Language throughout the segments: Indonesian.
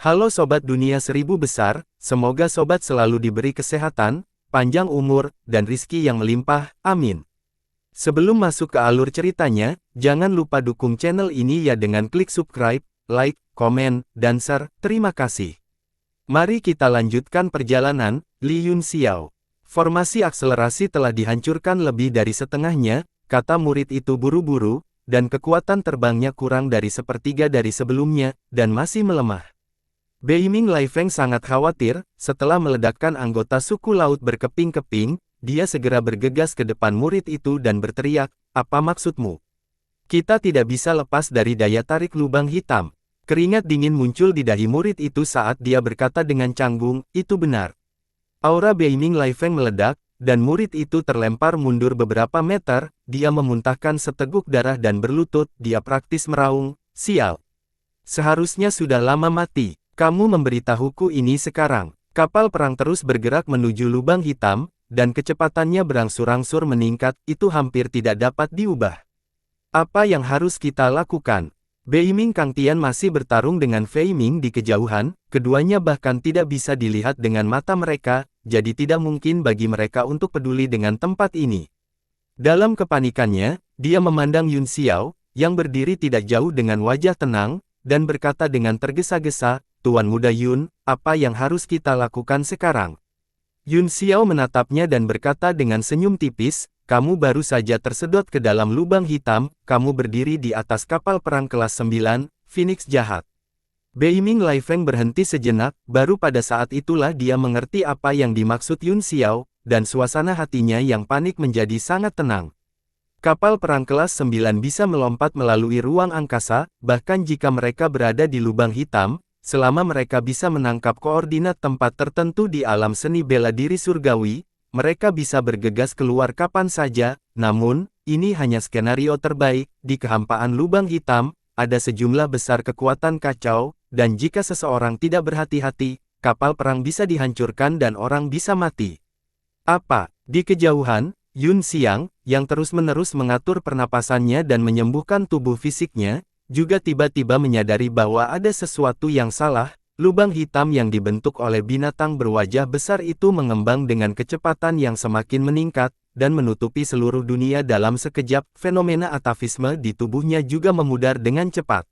Halo Sobat Dunia Seribu Besar, semoga Sobat selalu diberi kesehatan, panjang umur, dan rizki yang melimpah, amin. Sebelum masuk ke alur ceritanya, jangan lupa dukung channel ini ya dengan klik subscribe, like, komen, dan share, terima kasih. Mari kita lanjutkan perjalanan, Li Yun Xiao. Formasi akselerasi telah dihancurkan lebih dari setengahnya, kata murid itu buru-buru, dan kekuatan terbangnya kurang dari sepertiga dari sebelumnya, dan masih melemah. Beiming Lai Feng sangat khawatir, setelah meledakkan anggota suku laut berkeping-keping, dia segera bergegas ke depan murid itu dan berteriak, "Apa maksudmu? Kita tidak bisa lepas dari daya tarik lubang hitam." Keringat dingin muncul di dahi murid itu saat dia berkata dengan canggung, "Itu benar." Aura Beiming Lai Feng meledak, dan murid itu terlempar mundur beberapa meter, dia memuntahkan seteguk darah dan berlutut, dia praktis meraung, "Sial. Seharusnya sudah lama mati. Kamu memberitahuku ini sekarang." Kapal perang terus bergerak menuju lubang hitam, dan kecepatannya berangsur-angsur meningkat, itu hampir tidak dapat diubah. Apa yang harus kita lakukan? Beiming Kang Tian masih bertarung dengan Fei Ming di kejauhan, keduanya bahkan tidak bisa dilihat dengan mata mereka, jadi tidak mungkin bagi mereka untuk peduli dengan tempat ini. Dalam kepanikannya, dia memandang Yun Xiao, yang berdiri tidak jauh dengan wajah tenang, dan berkata dengan tergesa-gesa, "Tuan Muda Yun, apa yang harus kita lakukan sekarang?" Yun Xiao menatapnya dan berkata dengan senyum tipis, "Kamu baru saja tersedot ke dalam lubang hitam, kamu berdiri di atas kapal perang kelas 9, Phoenix Jahat." Beiming Lai Feng berhenti sejenak, baru pada saat itulah dia mengerti apa yang dimaksud Yun Xiao, dan suasana hatinya yang panik menjadi sangat tenang. Kapal perang kelas 9 bisa melompat melalui ruang angkasa, bahkan jika mereka berada di lubang hitam, selama mereka bisa menangkap koordinat tempat tertentu di alam seni bela diri surgawi, mereka bisa bergegas keluar kapan saja. Namun, ini hanya skenario terbaik. Di kehampaan lubang hitam, ada sejumlah besar kekuatan kacau, dan jika seseorang tidak berhati-hati, kapal perang bisa dihancurkan dan orang bisa mati. Apa? Di kejauhan, Yun Xiang, yang terus-menerus mengatur pernapasannya dan menyembuhkan tubuh fisiknya, juga tiba-tiba menyadari bahwa ada sesuatu yang salah. Lubang hitam yang dibentuk oleh binatang berwajah besar itu mengembang dengan kecepatan yang semakin meningkat, dan menutupi seluruh dunia dalam sekejap. Fenomena atavisme di tubuhnya juga memudar dengan cepat.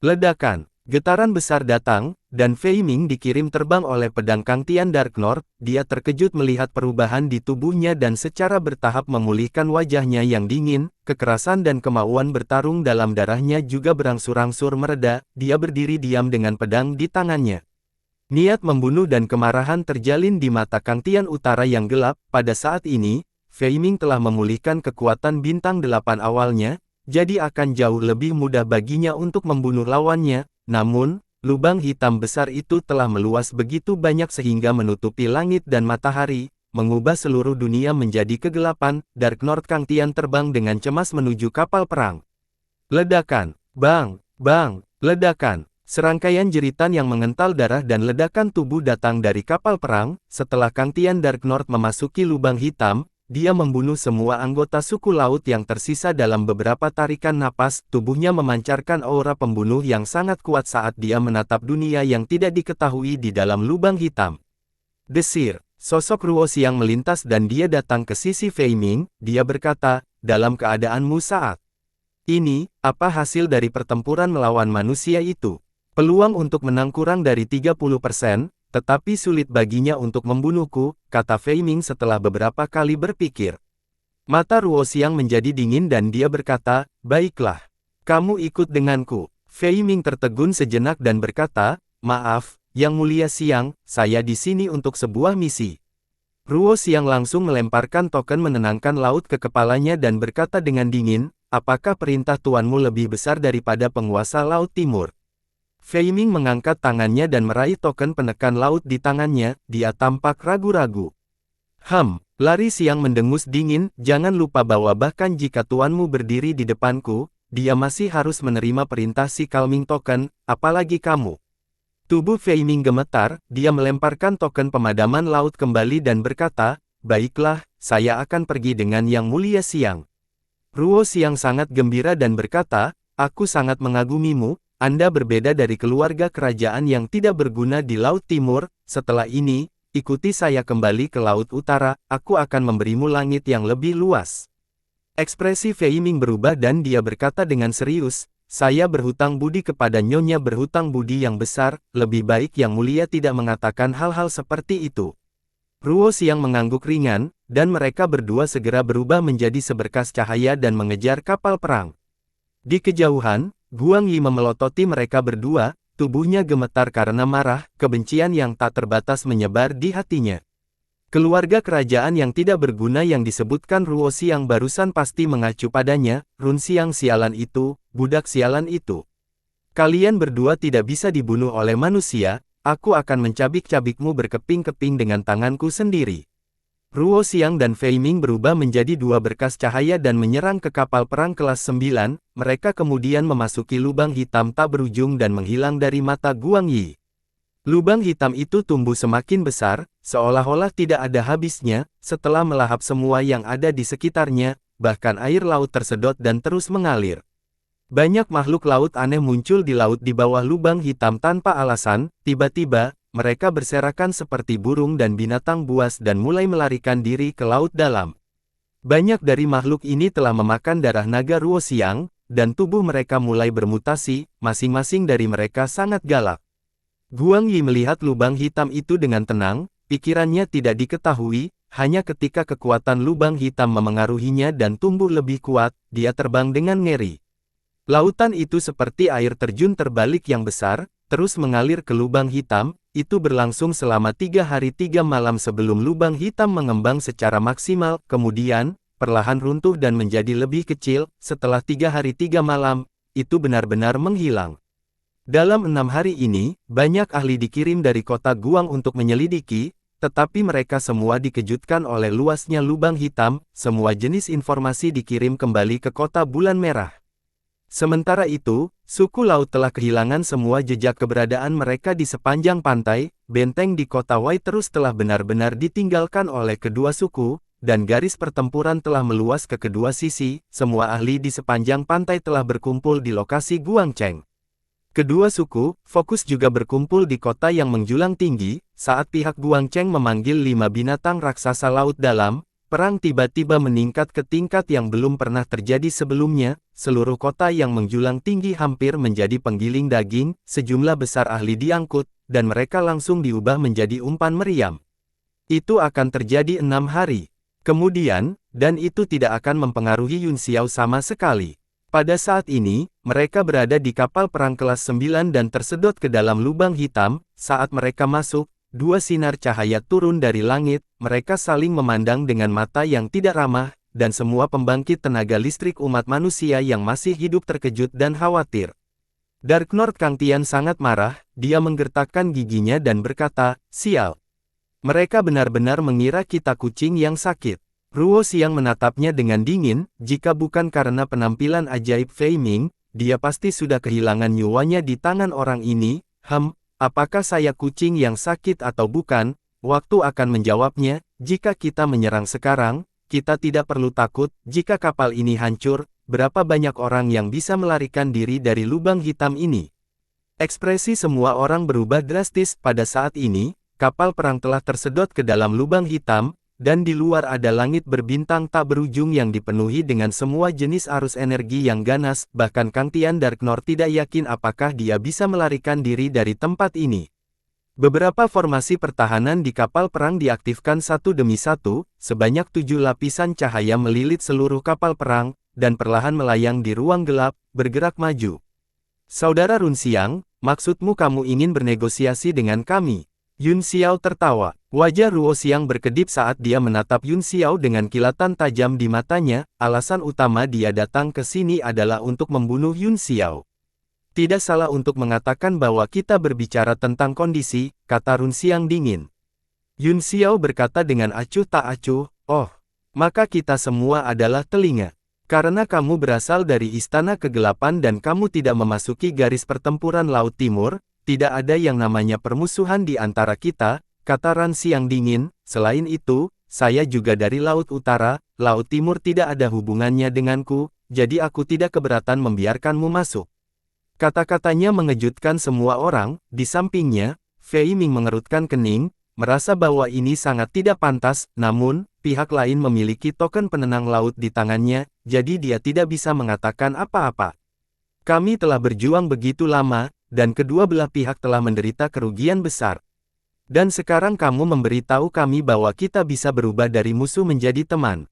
Ledakan, getaran besar datang, dan Fei Ming dikirim terbang oleh pedang Kang Tian Dark North. Dia terkejut melihat perubahan di tubuhnya dan secara bertahap memulihkan wajahnya yang dingin. Kekerasan dan kemauan bertarung dalam darahnya juga berangsur-angsur mereda. Dia berdiri diam dengan pedang di tangannya. Niat membunuh dan kemarahan terjalin di mata Kang Tian Utara yang gelap. Pada saat ini, Fei Ming telah memulihkan kekuatan bintang 8 awalnya, jadi akan jauh lebih mudah baginya untuk membunuh lawannya. Namun, lubang hitam besar itu telah meluas begitu banyak sehingga menutupi langit dan matahari, mengubah seluruh dunia menjadi kegelapan. Dark North Kang Tian terbang dengan cemas menuju kapal perang. Ledakan, bang, bang, ledakan. Serangkaian jeritan yang mengental darah dan ledakan tubuh datang dari kapal perang. Setelah Kang Tian Dark North memasuki lubang hitam, dia membunuh semua anggota suku laut yang tersisa dalam beberapa tarikan napas. Tubuhnya memancarkan aura pembunuh yang sangat kuat saat dia menatap dunia yang tidak diketahui di dalam lubang hitam. Desir, sosok Ruo Xiang melintas dan dia datang ke sisi Fei Ming. Dia berkata, "Dalam keadaanmu saat ini, apa hasil dari pertempuran melawan manusia itu? Peluang untuk menang kurang dari 30%, tetapi sulit baginya untuk membunuhku," kata Fei Ming setelah beberapa kali berpikir. Mata Ruo Xiang menjadi dingin dan dia berkata, "Baiklah. Kamu ikut denganku." Fei Ming tertegun sejenak dan berkata, "Maaf, Yang Mulia Xiang, saya di sini untuk sebuah misi." Ruo Xiang langsung melemparkan token menenangkan laut ke kepalanya dan berkata dengan dingin, "Apakah perintah tuanmu lebih besar daripada penguasa Laut Timur?" Fei Ming mengangkat tangannya dan meraih token penekan laut di tangannya. Dia tampak ragu-ragu. Lari Siang mendengus dingin, "Jangan lupa bahwa bahkan jika tuanmu berdiri di depanku, dia masih harus menerima perintah si Calming Token, apalagi kamu." Tubuh Fei Ming gemetar, dia melemparkan token pemadaman laut kembali dan berkata, "Baiklah, saya akan pergi dengan Yang Mulia Siang." Ruo Xiang sangat gembira dan berkata, "Aku sangat mengagumimu. Anda berbeda dari keluarga kerajaan yang tidak berguna di Laut Timur. Setelah ini, ikuti saya kembali ke Laut Utara, aku akan memberimu langit yang lebih luas. Ekspresi Fei Ming berubah dan dia berkata dengan serius, saya berhutang budi kepada Nyonya berhutang budi yang besar, lebih baik Yang Mulia tidak mengatakan hal-hal seperti itu. Ruo Xiang mengangguk ringan, dan mereka berdua segera berubah menjadi seberkas cahaya dan mengejar kapal perang. Di kejauhan, Guang Yi memelototi mereka berdua, tubuhnya gemetar karena marah, kebencian yang tak terbatas menyebar di hatinya. Keluarga kerajaan yang tidak berguna yang disebutkan Ruo Xiang barusan pasti mengacu padanya, Run Xiang sialan itu, budak sialan itu. Kalian berdua tidak bisa dibunuh oleh manusia, aku akan mencabik-cabikmu berkeping-keping dengan tanganku sendiri. Ruo Xiang dan Fei Ming berubah menjadi dua berkas cahaya dan menyerang ke kapal perang kelas 9, mereka kemudian memasuki lubang hitam tak berujung dan menghilang dari mata Guang Yi. Lubang hitam itu tumbuh semakin besar, seolah-olah tidak ada habisnya, setelah melahap semua yang ada di sekitarnya, bahkan air laut tersedot dan terus mengalir. Banyak makhluk laut aneh muncul di laut di bawah lubang hitam tanpa alasan, tiba-tiba, mereka berserakan seperti burung dan binatang buas dan mulai melarikan diri ke laut dalam. Banyak dari makhluk ini telah memakan darah naga Ruo Xiang, dan tubuh mereka mulai bermutasi, masing-masing dari mereka sangat galak. Guang Yi melihat lubang hitam itu dengan tenang, pikirannya tidak diketahui, hanya ketika kekuatan lubang hitam memengaruhinya dan tumbuh lebih kuat, dia terbang dengan ngeri. Lautan itu seperti air terjun terbalik yang besar, terus mengalir ke lubang hitam, itu berlangsung selama 3 hari 3 malam sebelum lubang hitam mengembang secara maksimal, kemudian, perlahan runtuh dan menjadi lebih kecil, setelah 3 hari 3 malam, itu benar-benar menghilang. Dalam 6 hari ini, banyak ahli dikirim dari kota Guang untuk menyelidiki, tetapi mereka semua dikejutkan oleh luasnya lubang hitam, semua jenis informasi dikirim kembali ke kota Bulan Merah. Sementara itu, suku laut telah kehilangan semua jejak keberadaan mereka di sepanjang pantai, benteng di kota Wai terus telah benar-benar ditinggalkan oleh kedua suku, dan garis pertempuran telah meluas ke kedua sisi, semua ahli di sepanjang pantai telah berkumpul di lokasi Guangcheng. Kedua suku, fokus juga berkumpul di kota yang menjulang tinggi, saat pihak Guangcheng memanggil 5 binatang raksasa laut dalam, perang tiba-tiba meningkat ke tingkat yang belum pernah terjadi sebelumnya, seluruh kota yang menjulang tinggi hampir menjadi penggiling daging, sejumlah besar ahli diangkut, dan mereka langsung diubah menjadi umpan meriam. Itu akan terjadi 6 hari. Kemudian, dan itu tidak akan mempengaruhi Yun Xiao sama sekali. Pada saat ini, mereka berada di kapal perang kelas 9 dan tersedot ke dalam lubang hitam, saat mereka masuk, 2 sinar cahaya turun dari langit, mereka saling memandang dengan mata yang tidak ramah, dan semua pembangkit tenaga listrik umat manusia yang masih hidup terkejut dan khawatir. Dark Lord Kang Tian sangat marah, dia menggertakkan giginya dan berkata, sial. Mereka benar-benar mengira kita kucing yang sakit. Ruo Xiang menatapnya dengan dingin, jika bukan karena penampilan ajaib Fei Ming, dia pasti sudah kehilangan nyawanya di tangan orang ini. Apakah saya kucing yang sakit atau bukan? Waktu akan menjawabnya. Jika kita menyerang sekarang, kita tidak perlu takut. Jika kapal ini hancur, berapa banyak orang yang bisa melarikan diri dari lubang hitam ini? Ekspresi semua orang berubah drastis. Pada saat ini, kapal perang telah tersedot ke dalam lubang hitam, dan di luar ada langit berbintang tak berujung yang dipenuhi dengan semua jenis arus energi yang ganas, bahkan Kang Tian Dark Lord tidak yakin apakah dia bisa melarikan diri dari tempat ini. Beberapa formasi pertahanan di kapal perang diaktifkan satu demi satu, sebanyak 7 lapisan cahaya melilit seluruh kapal perang, dan perlahan melayang di ruang gelap, bergerak maju. Saudara Run Xiang, maksudmu kamu ingin bernegosiasi dengan kami? Yun Xiao tertawa. Wajah Ruo Xiang berkedip saat dia menatap Yun Xiao dengan kilatan tajam di matanya. Alasan utama dia datang ke sini adalah untuk membunuh Yun Xiao. Tidak salah untuk mengatakan bahwa kita berbicara tentang kondisi, kata Run Xiang dingin. Yun Xiao berkata dengan acuh tak acuh, oh, maka kita semua adalah telinga. Karena kamu berasal dari istana kegelapan dan kamu tidak memasuki garis pertempuran Laut Timur, tidak ada yang namanya permusuhan di antara kita, kata Ran Xiang dingin. Selain itu, saya juga dari Laut Utara, Laut Timur tidak ada hubungannya denganku, jadi aku tidak keberatan membiarkanmu masuk. Kata-katanya mengejutkan semua orang. Di sampingnya, Fei Ming mengerutkan kening, merasa bahwa ini sangat tidak pantas, namun, pihak lain memiliki token penenang laut di tangannya, jadi dia tidak bisa mengatakan apa-apa. Kami telah berjuang begitu lama, dan kedua belah pihak telah menderita kerugian besar. Dan sekarang kamu memberitahu kami bahwa kita bisa berubah dari musuh menjadi teman.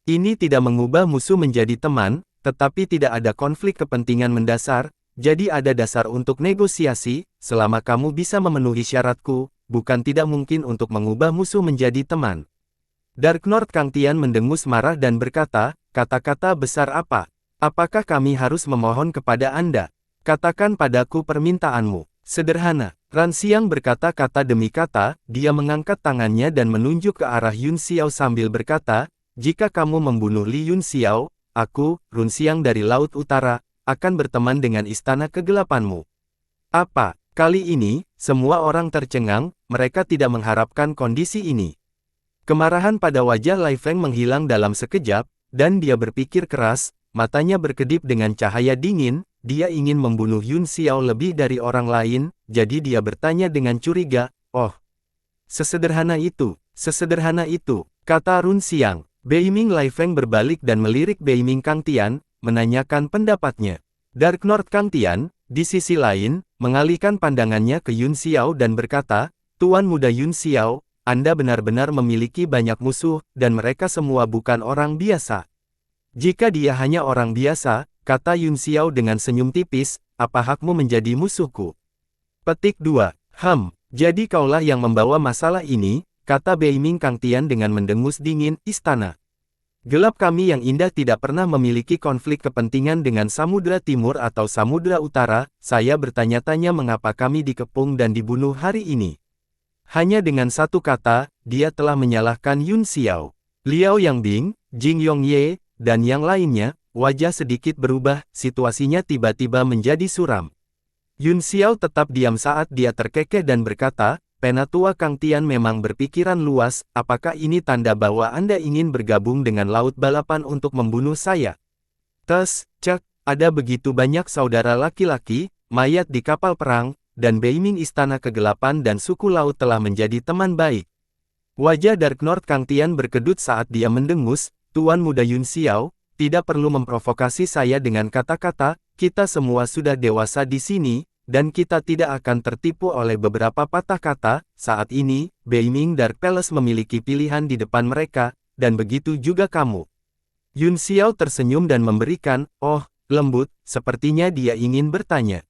Ini tidak mengubah musuh menjadi teman, tetapi tidak ada konflik kepentingan mendasar, jadi ada dasar untuk negosiasi, selama kamu bisa memenuhi syaratku, bukan tidak mungkin untuk mengubah musuh menjadi teman. Dark Lord Kang Tian mendengus marah dan berkata, kata-kata besar apa? Apakah kami harus memohon kepada Anda? Katakan padaku permintaanmu. Sederhana. Ran Xiang berkata kata demi kata, dia mengangkat tangannya dan menunjuk ke arah Yun Xiao sambil berkata, jika kamu membunuh Li Yun Xiao, aku, Run Xiang dari Laut Utara, akan berteman dengan istana kegelapanmu. Apa? Kali ini, semua orang tercengang, mereka tidak mengharapkan kondisi ini. Kemarahan pada wajah Lai Feng menghilang dalam sekejap, dan dia berpikir keras, matanya berkedip dengan cahaya dingin. Dia ingin membunuh Yun Xiao lebih dari orang lain, jadi dia bertanya dengan curiga, oh, sesederhana itu, kata Run Xiang. Beiming Lai Feng berbalik dan melirik Beiming Kang Tian, menanyakan pendapatnya. Dark Lord Kang Tian, di sisi lain, mengalihkan pandangannya ke Yun Xiao dan berkata, Tuan Muda Yun Xiao, Anda benar-benar memiliki banyak musuh, dan mereka semua bukan orang biasa. Jika dia hanya orang biasa, kata Yun Xiao dengan senyum tipis, apa hakmu menjadi musuhku? Petik 2. Jadi kaulah yang membawa masalah ini, kata Beiming Kang Tian dengan mendengus dingin, istana gelap kami yang indah tidak pernah memiliki konflik kepentingan dengan Samudra Timur atau Samudra Utara, saya bertanya-tanya mengapa kami dikepung dan dibunuh hari ini. Hanya dengan satu kata, dia telah menyalahkan Yun Xiao. Liao Yangbing, Jing Yongye, dan yang lainnya, wajah sedikit berubah, situasinya tiba-tiba menjadi suram. Yun Xiao tetap diam saat dia terkekeh dan berkata, Penatua Kang Tian memang berpikiran luas, apakah ini tanda bahwa Anda ingin bergabung dengan Laut Balapan untuk membunuh saya? Ada begitu banyak saudara laki-laki, mayat di kapal perang, dan Beiming Istana Kegelapan dan suku laut telah menjadi teman baik. Wajah Dark Lord Kang Tian berkedut saat dia mendengus, Tuan Muda Yun Xiao, tidak perlu memprovokasi saya dengan kata-kata, kita semua sudah dewasa di sini, dan kita tidak akan tertipu oleh beberapa patah kata. Saat ini, Beiming Dark Palace memiliki pilihan di depan mereka, dan begitu juga kamu. Yun Xiao tersenyum dan memberikan, oh, lembut, sepertinya dia ingin bertanya.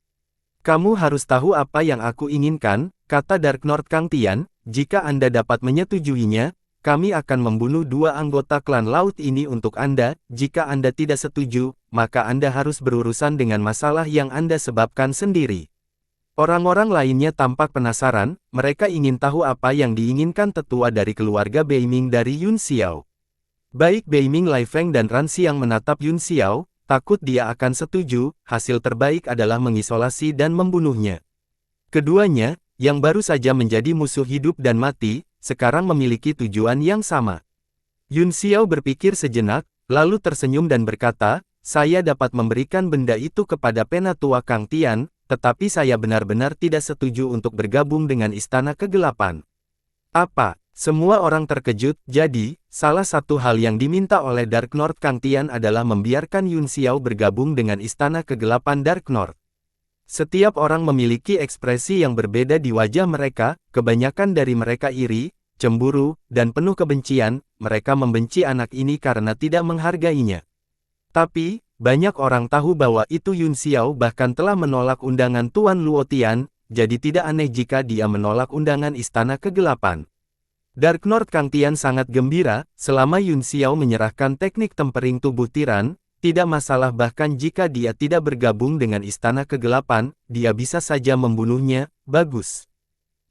Kamu harus tahu apa yang aku inginkan, kata Dark Lord Kang Tian, jika Anda dapat menyetujuinya, kami akan membunuh dua anggota klan laut ini untuk Anda. Jika Anda tidak setuju, maka Anda harus berurusan dengan masalah yang Anda sebabkan sendiri. Orang-orang lainnya tampak penasaran, mereka ingin tahu apa yang diinginkan tetua dari keluarga Beiming dari Yun Xiao. Baik Beiming Lai Feng dan Ran Xiang menatap Yun Xiao, takut dia akan setuju, hasil terbaik adalah mengisolasi dan membunuhnya. Keduanya, yang baru saja menjadi musuh hidup dan mati, sekarang memiliki tujuan yang sama. Yun Xiao berpikir sejenak, lalu tersenyum dan berkata, saya dapat memberikan benda itu kepada Penatua Kang Tian, tetapi saya benar-benar tidak setuju untuk bergabung dengan Istana Kegelapan. Apa? Semua orang terkejut, jadi, salah satu hal yang diminta oleh Dark Lord Kang Tian adalah membiarkan Yun Xiao bergabung dengan Istana Kegelapan Dark Lord. Setiap orang memiliki ekspresi yang berbeda di wajah mereka, kebanyakan dari mereka iri, cemburu, dan penuh kebencian, mereka membenci anak ini karena tidak menghargainya. Tapi, banyak orang tahu bahwa itu Yun Xiao bahkan telah menolak undangan Tuan Luo Tian, jadi tidak aneh jika dia menolak undangan Istana Kegelapan. Dark Lord Kang Tian sangat gembira, selama Yun Xiao menyerahkan teknik tempering tubuh tiran, tidak masalah bahkan jika dia tidak bergabung dengan Istana Kegelapan, dia bisa saja membunuhnya, bagus.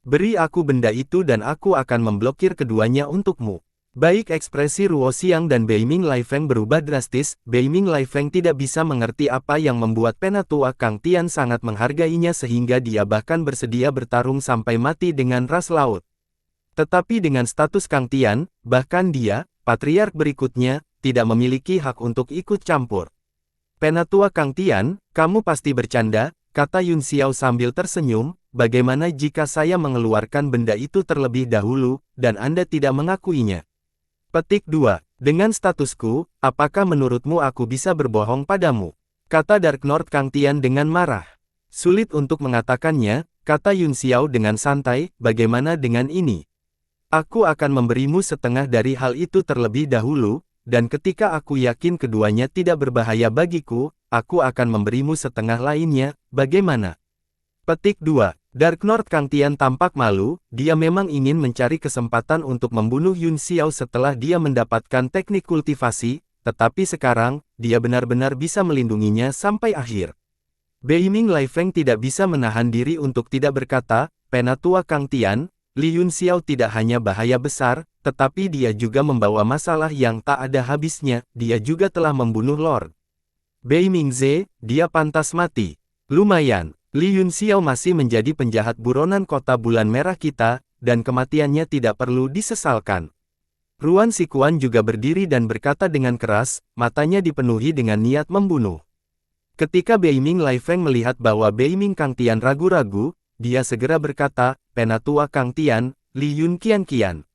Beri aku benda itu dan aku akan memblokir keduanya untukmu. Baik ekspresi Ruo Xiang dan Beiming Lai Feng berubah drastis, Beiming Lai Feng tidak bisa mengerti apa yang membuat Penatua Kang Tian sangat menghargainya sehingga dia bahkan bersedia bertarung sampai mati dengan ras laut. Tetapi dengan status Kang Tian, bahkan dia, patriark berikutnya, tidak memiliki hak untuk ikut campur. Penatua Kang Tian, kamu pasti bercanda, kata Yun Xiao sambil tersenyum, bagaimana jika saya mengeluarkan benda itu terlebih dahulu, dan Anda tidak mengakuinya? Petik 2. Dengan statusku, apakah menurutmu aku bisa berbohong padamu? Kata Dark Lord Kang Tian dengan marah. Sulit untuk mengatakannya, kata Yun Xiao dengan santai, bagaimana dengan ini? Aku akan memberimu setengah dari hal itu terlebih dahulu, dan ketika aku yakin keduanya tidak berbahaya bagiku, aku akan memberimu setengah lainnya, bagaimana? Petik 2. Dark Lord Kang Tian tampak malu, dia memang ingin mencari kesempatan untuk membunuh Yun Xiao setelah dia mendapatkan teknik kultivasi, tetapi sekarang, dia benar-benar bisa melindunginya sampai akhir. Beiming Lai Feng tidak bisa menahan diri untuk tidak berkata, Penatua Kang Tian, Li Yun Xiao tidak hanya bahaya besar, tetapi dia juga membawa masalah yang tak ada habisnya, dia juga telah membunuh Lord Beiming Ze, dia pantas mati. Lumayan, Li Yun Xiao masih menjadi penjahat buronan kota bulan merah kita, dan kematiannya tidak perlu disesalkan. Ruan Sikuan juga berdiri dan berkata dengan keras, matanya dipenuhi dengan niat membunuh. Ketika Beiming Lai Feng melihat bahwa Beiming Kang Tian ragu-ragu, dia segera berkata, Penatua Kang Tian, Li Yun Qian.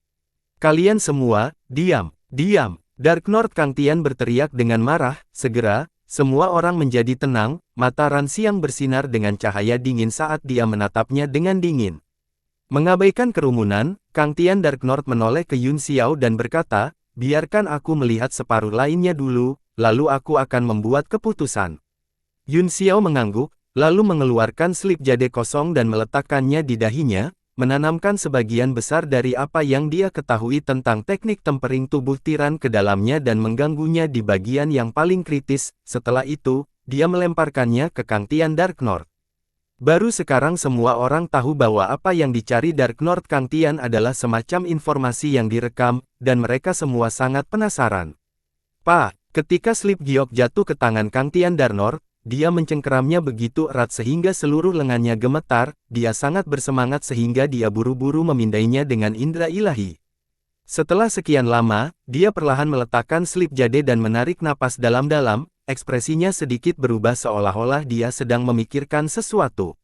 Kalian semua, diam, diam. Dark Lord Kang Tian berteriak dengan marah, segera, semua orang menjadi tenang, mata Ran Xiang bersinar dengan cahaya dingin saat dia menatapnya dengan dingin. Mengabaikan kerumunan, Kang Tian Dark Lord menoleh ke Yun Xiao dan berkata, biarkan aku melihat separuh lainnya dulu, lalu aku akan membuat keputusan. Yun Xiao mengangguk, lalu mengeluarkan slip jade kosong dan meletakkannya di dahinya, menanamkan sebagian besar dari apa yang dia ketahui tentang teknik tempering tubuh tiran ke dalamnya dan mengganggunya di bagian yang paling kritis. Setelah itu, dia melemparkannya ke Kang Tian Dark Lord. Baru sekarang semua orang tahu bahwa apa yang dicari Dark Lord Kang Tian adalah semacam informasi yang direkam, dan mereka semua sangat penasaran. Ketika slip giok jatuh ke tangan Kang Tian Dark Lord, dia mencengkeramnya begitu erat sehingga seluruh lengannya gemetar, dia sangat bersemangat sehingga dia buru-buru memindainya dengan indera ilahi. Setelah sekian lama, dia perlahan meletakkan slip jade dan menarik napas dalam-dalam. Ekspresinya sedikit berubah seolah-olah dia sedang memikirkan sesuatu.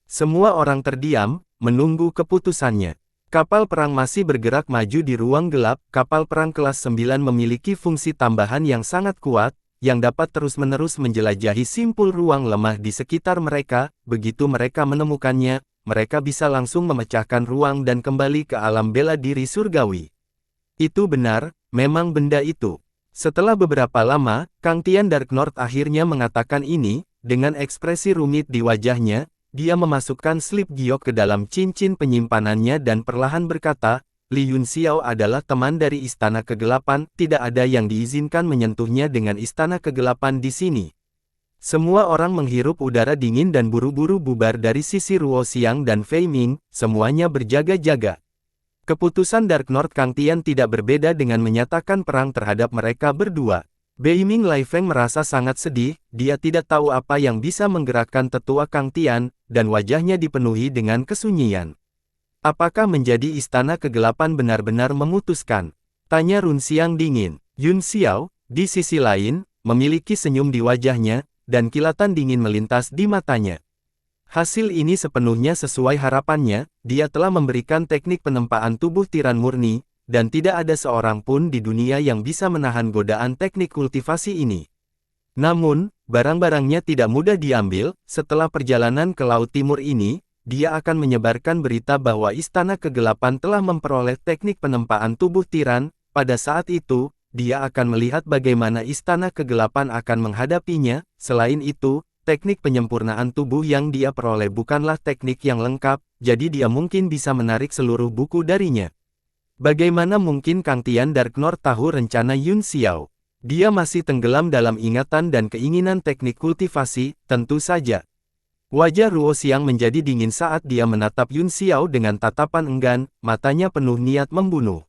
Semua orang terdiam, menunggu keputusannya. Kapal perang masih bergerak maju di ruang gelap. Kapal perang kelas 9 memiliki fungsi tambahan yang sangat kuat, yang dapat terus-menerus menjelajahi simpul ruang lemah di sekitar mereka. Begitu mereka menemukannya, mereka bisa langsung memecahkan ruang dan kembali ke alam bela diri surgawi. Itu benar, memang benda itu. Setelah beberapa lama, Kang Tian Dark Lord akhirnya mengatakan ini, dengan ekspresi rumit di wajahnya, dia memasukkan slip giok ke dalam cincin penyimpanannya dan perlahan berkata, Li Yun Xiao adalah teman dari Istana Kegelapan, tidak ada yang diizinkan menyentuhnya dengan Istana Kegelapan di sini. Semua orang menghirup udara dingin dan buru-buru bubar dari sisi Ruo Xiang dan Fei Ming, semuanya berjaga-jaga. Keputusan Dark Lord Kang Tian tidak berbeda dengan menyatakan perang terhadap mereka berdua. Beiming Lai Feng merasa sangat sedih, dia tidak tahu apa yang bisa menggerakkan tetua Kang Tian, dan wajahnya dipenuhi dengan kesunyian. Apakah menjadi Istana Kegelapan benar-benar memutuskan? Tanya Run Xiang dingin. Yun Xiao, di sisi lain, memiliki senyum di wajahnya, dan kilatan dingin melintas di matanya. Hasil ini sepenuhnya sesuai harapannya, dia telah memberikan teknik penempaan tubuh tiran murni, dan tidak ada seorang pun di dunia yang bisa menahan godaan teknik kultivasi ini. Namun, barang-barangnya tidak mudah diambil. Setelah perjalanan ke Laut Timur ini, dia akan menyebarkan berita bahwa Istana Kegelapan telah memperoleh teknik penempaan tubuh tiran. Pada saat itu, dia akan melihat bagaimana Istana Kegelapan akan menghadapinya. Selain itu, teknik penyempurnaan tubuh yang dia peroleh bukanlah teknik yang lengkap, jadi dia mungkin bisa menarik seluruh buku darinya. Bagaimana mungkin Kang Tian Dark Lord tahu rencana Yun Xiao? Dia masih tenggelam dalam ingatan dan keinginan teknik kultivasi, tentu saja. Wajah Ruo Xiang menjadi dingin saat dia menatap Yun Xiao dengan tatapan enggan, matanya penuh niat membunuh.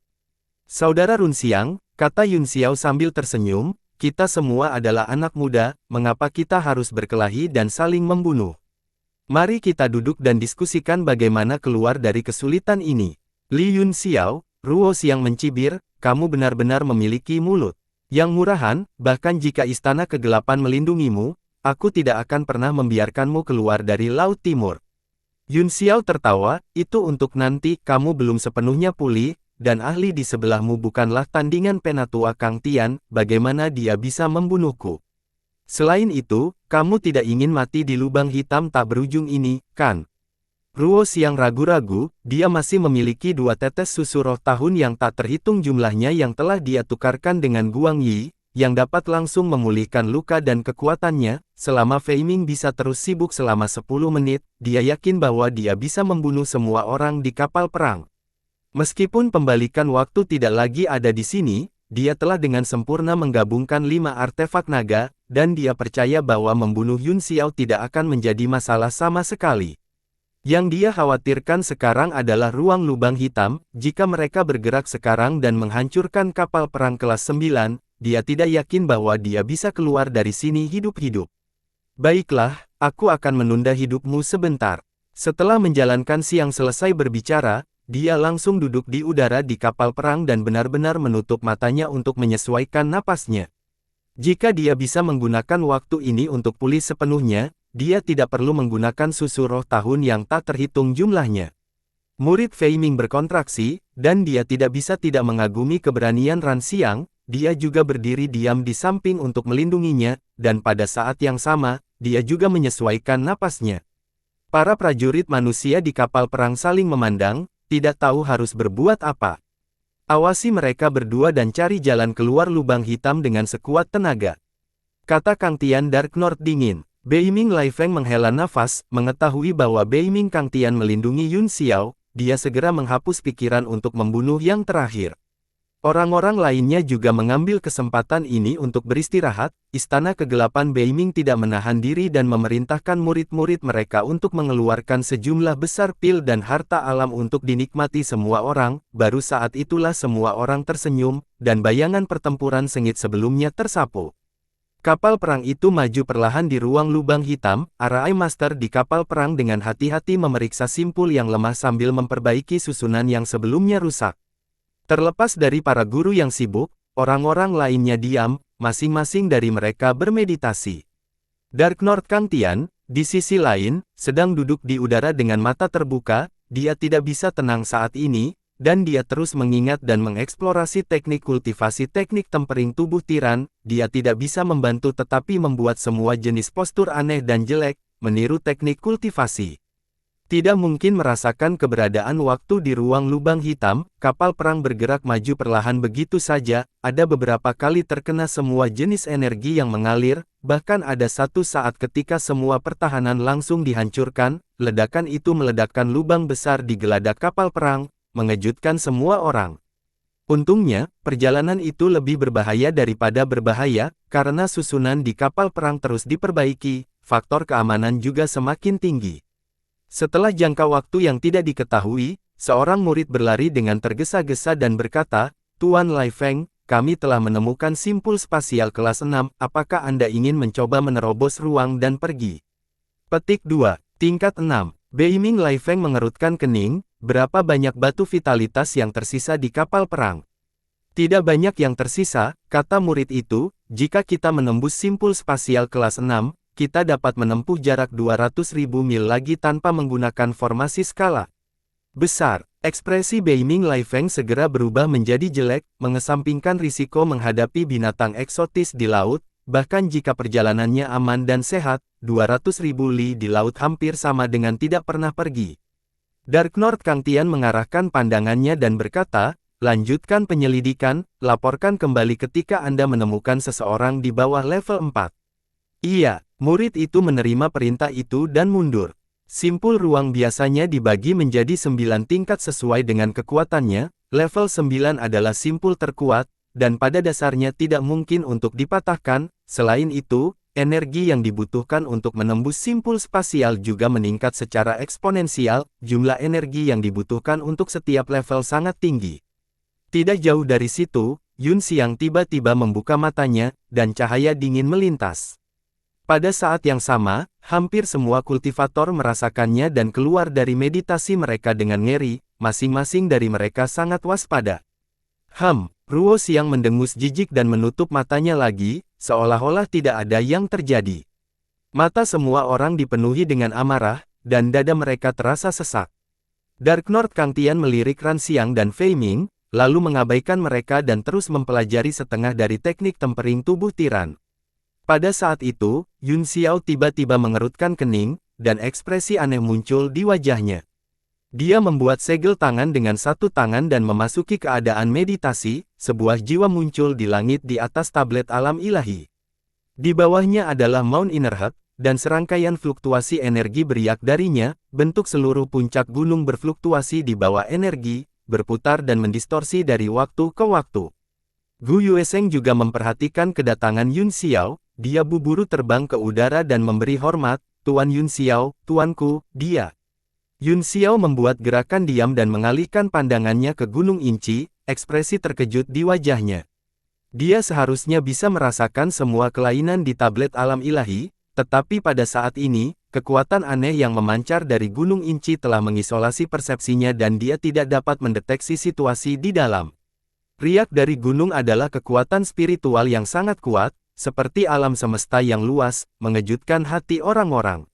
Saudara Run Xiang, kata Yun Xiao sambil tersenyum, kita semua adalah anak muda, mengapa kita harus berkelahi dan saling membunuh? Mari kita duduk dan diskusikan bagaimana keluar dari kesulitan ini. Li Yun Xiao, Ruo Xiang mencibir, kamu benar-benar memiliki mulut yang murahan, bahkan jika Istana Kegelapan melindungimu, aku tidak akan pernah membiarkanmu keluar dari Laut Timur. Yun Xiao tertawa, itu untuk nanti, kamu belum sepenuhnya pulih, dan ahli di sebelahmu bukanlah tandingan penatua Kang Tian, bagaimana dia bisa membunuhku? Selain itu, kamu tidak ingin mati di lubang hitam tak berujung ini, kan? Ruo Xiang ragu-ragu, dia masih memiliki 2 tetes susu roh tahun yang tak terhitung jumlahnya yang telah dia tukarkan dengan Guang Yi, yang dapat langsung memulihkan luka dan kekuatannya. Selama Fei Ming bisa terus sibuk selama 10 menit, dia yakin bahwa dia bisa membunuh semua orang di kapal perang. Meskipun pembalikan waktu tidak lagi ada di sini, dia telah dengan sempurna menggabungkan 5 artefak naga, dan dia percaya bahwa membunuh Yun Xiao tidak akan menjadi masalah sama sekali. Yang dia khawatirkan sekarang adalah ruang lubang hitam. Jika mereka bergerak sekarang dan menghancurkan kapal perang kelas 9, dia tidak yakin bahwa dia bisa keluar dari sini hidup-hidup. Baiklah, aku akan menunda hidupmu sebentar. Setelah menjalankan siang selesai berbicara, dia langsung duduk di udara di kapal perang dan benar-benar menutup matanya untuk menyesuaikan napasnya. Jika dia bisa menggunakan waktu ini untuk pulih sepenuhnya, dia tidak perlu menggunakan susu roh tahun yang tak terhitung jumlahnya. Murid Fei Ming berkontraksi, dan dia tidak bisa tidak mengagumi keberanian Ran Xiang. Dia juga berdiri diam di samping untuk melindunginya, dan pada saat yang sama, dia juga menyesuaikan napasnya. Para prajurit manusia di kapal perang saling memandang, tidak tahu harus berbuat apa. Awasi mereka berdua dan cari jalan keluar lubang hitam dengan sekuat tenaga. Kata Kang Tian Dark North dingin. Beiming Lai Feng menghela nafas, mengetahui bahwa Beiming Kang Tian melindungi Yun Xiao, dia segera menghapus pikiran untuk membunuh yang terakhir. Orang-orang lainnya juga mengambil kesempatan ini untuk beristirahat. Istana Kegelapan Beiming tidak menahan diri dan memerintahkan murid-murid mereka untuk mengeluarkan sejumlah besar pil dan harta alam untuk dinikmati semua orang. Baru saat itulah semua orang tersenyum, dan bayangan pertempuran sengit sebelumnya tersapu. Kapal perang itu maju perlahan di ruang lubang hitam. Arai Master di kapal perang dengan hati-hati memeriksa simpul yang lemah sambil memperbaiki susunan yang sebelumnya rusak. Terlepas dari para guru yang sibuk, orang-orang lainnya diam, masing-masing dari mereka bermeditasi. Dark North Kang Tian, di sisi lain, sedang duduk di udara dengan mata terbuka. Dia tidak bisa tenang saat ini, dan dia terus mengingat dan mengeksplorasi teknik kultivasi teknik tempering tubuh tiran. Dia tidak bisa membantu tetapi membuat semua jenis postur aneh dan jelek, meniru teknik kultivasi. Tidak mungkin merasakan keberadaan waktu di ruang lubang hitam. Kapal perang bergerak maju perlahan begitu saja. Ada beberapa kali terkena semua jenis energi yang mengalir, bahkan ada satu saat ketika semua pertahanan langsung dihancurkan. Ledakan itu meledakkan lubang besar di geladak kapal perang, mengejutkan semua orang. Untungnya, perjalanan itu lebih berbahaya daripada berbahaya, karena susunan di kapal perang terus diperbaiki, faktor keamanan juga semakin tinggi. Setelah jangka waktu yang tidak diketahui, seorang murid berlari dengan tergesa-gesa dan berkata, Tuan Lai Feng, kami telah menemukan simpul spasial kelas 6, apakah Anda ingin mencoba menerobos ruang dan pergi? Petik 2, tingkat 6. Beiming Lai Feng mengerutkan kening. Berapa banyak batu vitalitas yang tersisa di kapal perang? Tidak banyak yang tersisa, kata murid itu. Jika kita menembus simpul spasial kelas 6, kita dapat menempuh jarak 200.000 mil lagi tanpa menggunakan formasi skala besar. Ekspresi Beiming Lai Feng segera berubah menjadi jelek, mengesampingkan risiko menghadapi binatang eksotis di laut. Bahkan jika perjalanannya aman dan sehat, 200.000 li di laut hampir sama dengan tidak pernah pergi. Dark North Kang Tian mengarahkan pandangannya dan berkata, lanjutkan penyelidikan, laporkan kembali ketika Anda menemukan seseorang di bawah level 4. Iya, murid itu menerima perintah itu dan mundur. Simpul ruang biasanya dibagi menjadi 9 tingkat sesuai dengan kekuatannya. Level 9 adalah simpul terkuat, dan pada dasarnya tidak mungkin untuk dipatahkan. Selain itu, energi yang dibutuhkan untuk menembus simpul spasial juga meningkat secara eksponensial. Jumlah energi yang dibutuhkan untuk setiap level sangat tinggi. Tidak jauh dari situ, Yun Xiang tiba-tiba membuka matanya, dan cahaya dingin melintas. Pada saat yang sama, hampir semua kultivator merasakannya dan keluar dari meditasi mereka dengan ngeri. Masing-masing dari mereka sangat waspada. Ruo Xiang mendengus jijik dan menutup matanya lagi, seolah-olah tidak ada yang terjadi. Mata semua orang dipenuhi dengan amarah, dan dada mereka terasa sesak. Dark Lord Kang Tian melirik Ran Xiang dan Fei Ming, lalu mengabaikan mereka dan terus mempelajari setengah dari teknik tempering tubuh tiran. Pada saat itu, Yun Xiao tiba-tiba mengerutkan kening, dan ekspresi aneh muncul di wajahnya. Dia membuat segel tangan dengan satu tangan dan memasuki keadaan meditasi, sebuah jiwa muncul di langit di atas tablet alam ilahi. Di bawahnya adalah Mount Innerheart, dan serangkaian fluktuasi energi beriak darinya, bentuk seluruh puncak gunung berfluktuasi di bawah energi, berputar dan mendistorsi dari waktu ke waktu. Gu Yuesheng juga memperhatikan kedatangan Yun Xiao, dia buru-buru terbang ke udara dan memberi hormat, Tuan Yun Xiao, tuanku, dia. Yun Xiao membuat gerakan diam dan mengalihkan pandangannya ke Gunung Inci, ekspresi terkejut di wajahnya. Dia seharusnya bisa merasakan semua kelainan di tablet alam ilahi, tetapi pada saat ini, kekuatan aneh yang memancar dari Gunung Inci telah mengisolasi persepsinya dan dia tidak dapat mendeteksi situasi di dalam. Riak dari gunung adalah kekuatan spiritual yang sangat kuat, seperti alam semesta yang luas, mengejutkan hati orang-orang.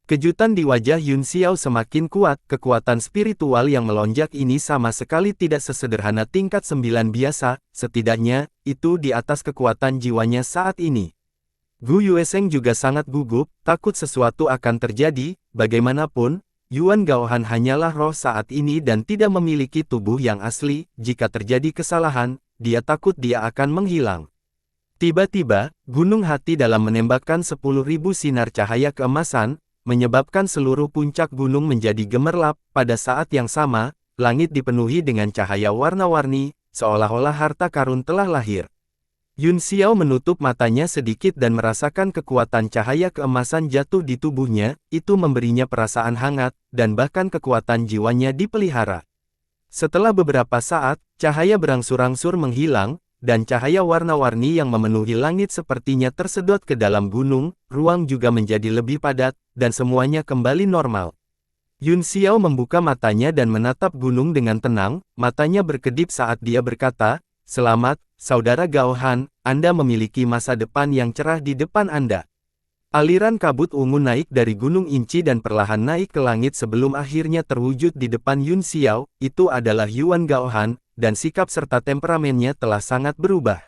Kejutan di wajah Yun Xiao semakin kuat, kekuatan spiritual yang melonjak ini sama sekali tidak sesederhana tingkat 9 biasa, setidaknya, itu di atas kekuatan jiwanya saat ini. Gu Yuesheng juga sangat gugup, takut sesuatu akan terjadi, bagaimanapun, Yuan Gaohan hanyalah roh saat ini dan tidak memiliki tubuh yang asli, jika terjadi kesalahan, dia takut dia akan menghilang. Tiba-tiba, gunung hati dalam menembakkan 10.000 sinar cahaya keemasan, menyebabkan seluruh puncak gunung menjadi gemerlap. Pada saat yang sama, langit dipenuhi dengan cahaya warna-warni, seolah-olah harta karun telah lahir. Yun Xiao menutup matanya sedikit dan merasakan kekuatan cahaya keemasan jatuh di tubuhnya, itu memberinya perasaan hangat, dan bahkan kekuatan jiwanya dipelihara. Setelah beberapa saat, cahaya berangsur-angsur menghilang, dan cahaya warna-warni yang memenuhi langit sepertinya tersedot ke dalam gunung, ruang juga menjadi lebih padat, dan semuanya kembali normal. Yun Xiao membuka matanya dan menatap gunung dengan tenang, matanya berkedip saat dia berkata, "Selamat, Saudara Gaohan, Anda memiliki masa depan yang cerah di depan Anda." Aliran kabut ungu naik dari Gunung Inci dan perlahan naik ke langit sebelum akhirnya terwujud di depan Yun Xiao, itu adalah Yuan Gaohan, dan sikap serta temperamennya telah sangat berubah.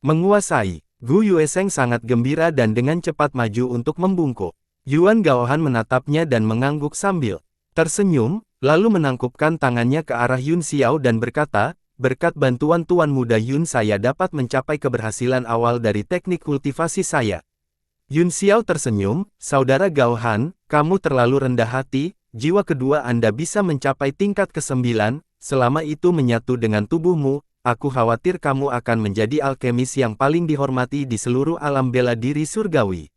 Menguasai, Gu Yuesheng sangat gembira dan dengan cepat maju untuk membungkuk. Yuan Gaohan menatapnya dan mengangguk sambil tersenyum, lalu menangkupkan tangannya ke arah Yun Xiao dan berkata, "Berkat bantuan Tuan Muda Yun saya dapat mencapai keberhasilan awal dari teknik kultivasi saya." Yun Xiao tersenyum, "Saudara Gaohan, kamu terlalu rendah hati, jiwa kedua Anda bisa mencapai tingkat ke-9, selama itu menyatu dengan tubuhmu, aku khawatir kamu akan menjadi alkemis yang paling dihormati di seluruh alam bela diri surgawi."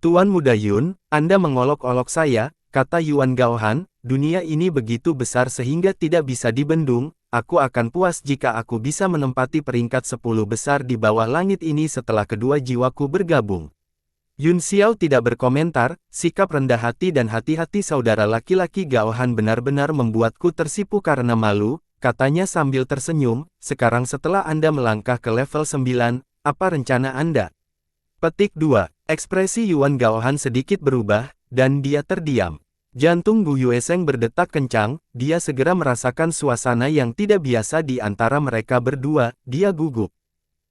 "Tuan Muda Yun, Anda mengolok-olok saya," kata Yuan Gaohan, "dunia ini begitu besar sehingga tidak bisa dibendung. Aku akan puas jika aku bisa menempati peringkat 10 besar di bawah langit ini setelah kedua jiwaku bergabung." Yun Xiao tidak berkomentar, sikap rendah hati dan hati-hati saudara laki-laki Gaohan benar-benar membuatku tersipu karena malu, katanya sambil tersenyum, "Sekarang setelah Anda melangkah ke level 9, apa rencana Anda?" Petik 2. Ekspresi Yuan Gaohan sedikit berubah, dan dia terdiam. Jantung Gu Yuesheng berdetak kencang, dia segera merasakan suasana yang tidak biasa di antara mereka berdua, dia gugup.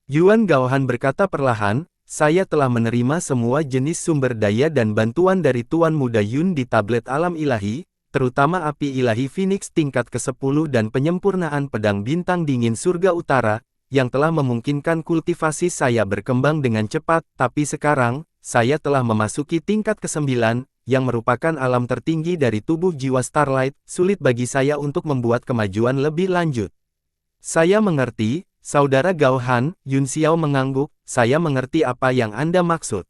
Yuan Gaohan berkata perlahan, "Saya telah menerima semua jenis sumber daya dan bantuan dari Tuan Muda Yun di tablet alam ilahi, terutama api ilahi Phoenix tingkat ke-10 dan penyempurnaan pedang bintang dingin surga utara, yang telah memungkinkan kultivasi saya berkembang dengan cepat, tapi sekarang, saya telah memasuki tingkat ke-9, yang merupakan alam tertinggi dari tubuh jiwa Starlight, sulit bagi saya untuk membuat kemajuan lebih lanjut." "Saya mengerti, Saudara Gaohan," Yun Xiao mengangguk, "saya mengerti apa yang Anda maksud."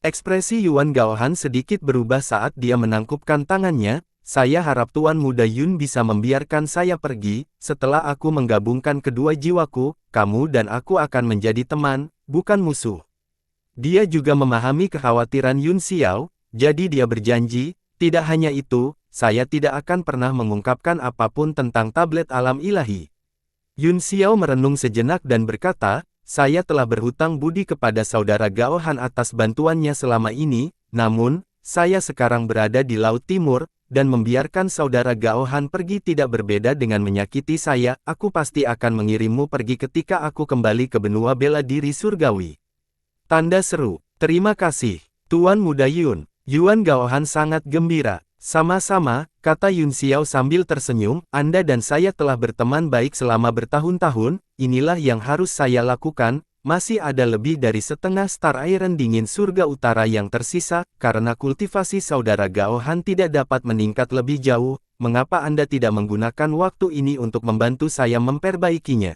Ekspresi Yuan Gaohan sedikit berubah saat dia menangkupkan tangannya, "Saya harap Tuan Muda Yun bisa membiarkan saya pergi, setelah aku menggabungkan kedua jiwaku, kamu dan aku akan menjadi teman, bukan musuh." Dia juga memahami kekhawatiran Yun Xiao, jadi dia berjanji, "Tidak hanya itu, saya tidak akan pernah mengungkapkan apapun tentang tablet alam ilahi." Yun Xiao merenung sejenak dan berkata, saya telah berhutang budi kepada saudara Gao Han atas bantuannya selama ini, namun, saya sekarang berada di Laut Timur, dan membiarkan saudara Gao Han pergi tidak berbeda dengan menyakiti saya. Aku pasti akan mengirimmu pergi ketika aku kembali ke benua bela diri surgawi. Tanda seru. Terima kasih, Tuan Muda Yun. Yuan Gao Han sangat gembira. Sama-sama, kata Yun Xiao sambil tersenyum, Anda dan saya telah berteman baik selama bertahun-tahun, inilah yang harus saya lakukan, masih ada lebih dari setengah star iron dingin surga utara yang tersisa, karena kultivasi saudara Gao Han tidak dapat meningkat lebih jauh, mengapa Anda tidak menggunakan waktu ini untuk membantu saya memperbaikinya?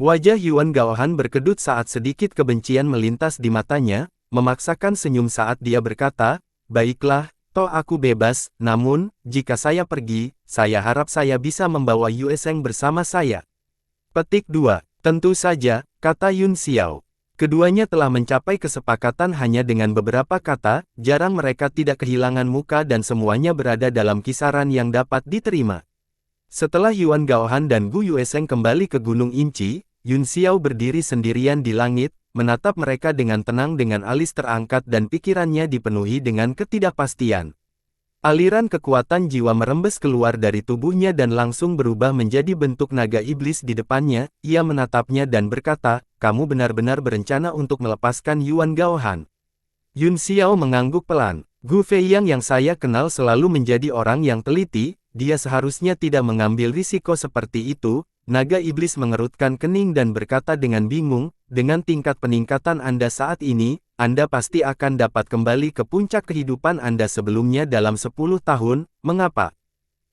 Wajah Yuan Gao Han berkedut saat sedikit kebencian melintas di matanya, memaksakan senyum saat dia berkata, baiklah, toh aku bebas, namun, jika saya pergi, saya harap saya bisa membawa Yue Sheng bersama saya. Petik 2. Tentu saja, kata Yun Xiao. Keduanya telah mencapai kesepakatan hanya dengan beberapa kata, jarang mereka tidak kehilangan muka dan semuanya berada dalam kisaran yang dapat diterima. Setelah Yuan Gao Han dan Gu Yue Sheng kembali ke Gunung Inci, Yun Xiao berdiri sendirian di langit, menatap mereka dengan tenang dengan alis terangkat dan pikirannya dipenuhi dengan ketidakpastian. Aliran kekuatan jiwa merembes keluar dari tubuhnya dan langsung berubah menjadi bentuk naga iblis di depannya, ia menatapnya dan berkata, kamu benar-benar berencana untuk melepaskan Yuan Gao Han. Yun Xiao mengangguk pelan. Gu Feiyang yang saya kenal selalu menjadi orang yang teliti, dia seharusnya tidak mengambil risiko seperti itu. Naga iblis mengerutkan kening dan berkata dengan bingung, dengan tingkat peningkatan Anda saat ini, Anda pasti akan dapat kembali ke puncak kehidupan Anda sebelumnya dalam 10 tahun, mengapa?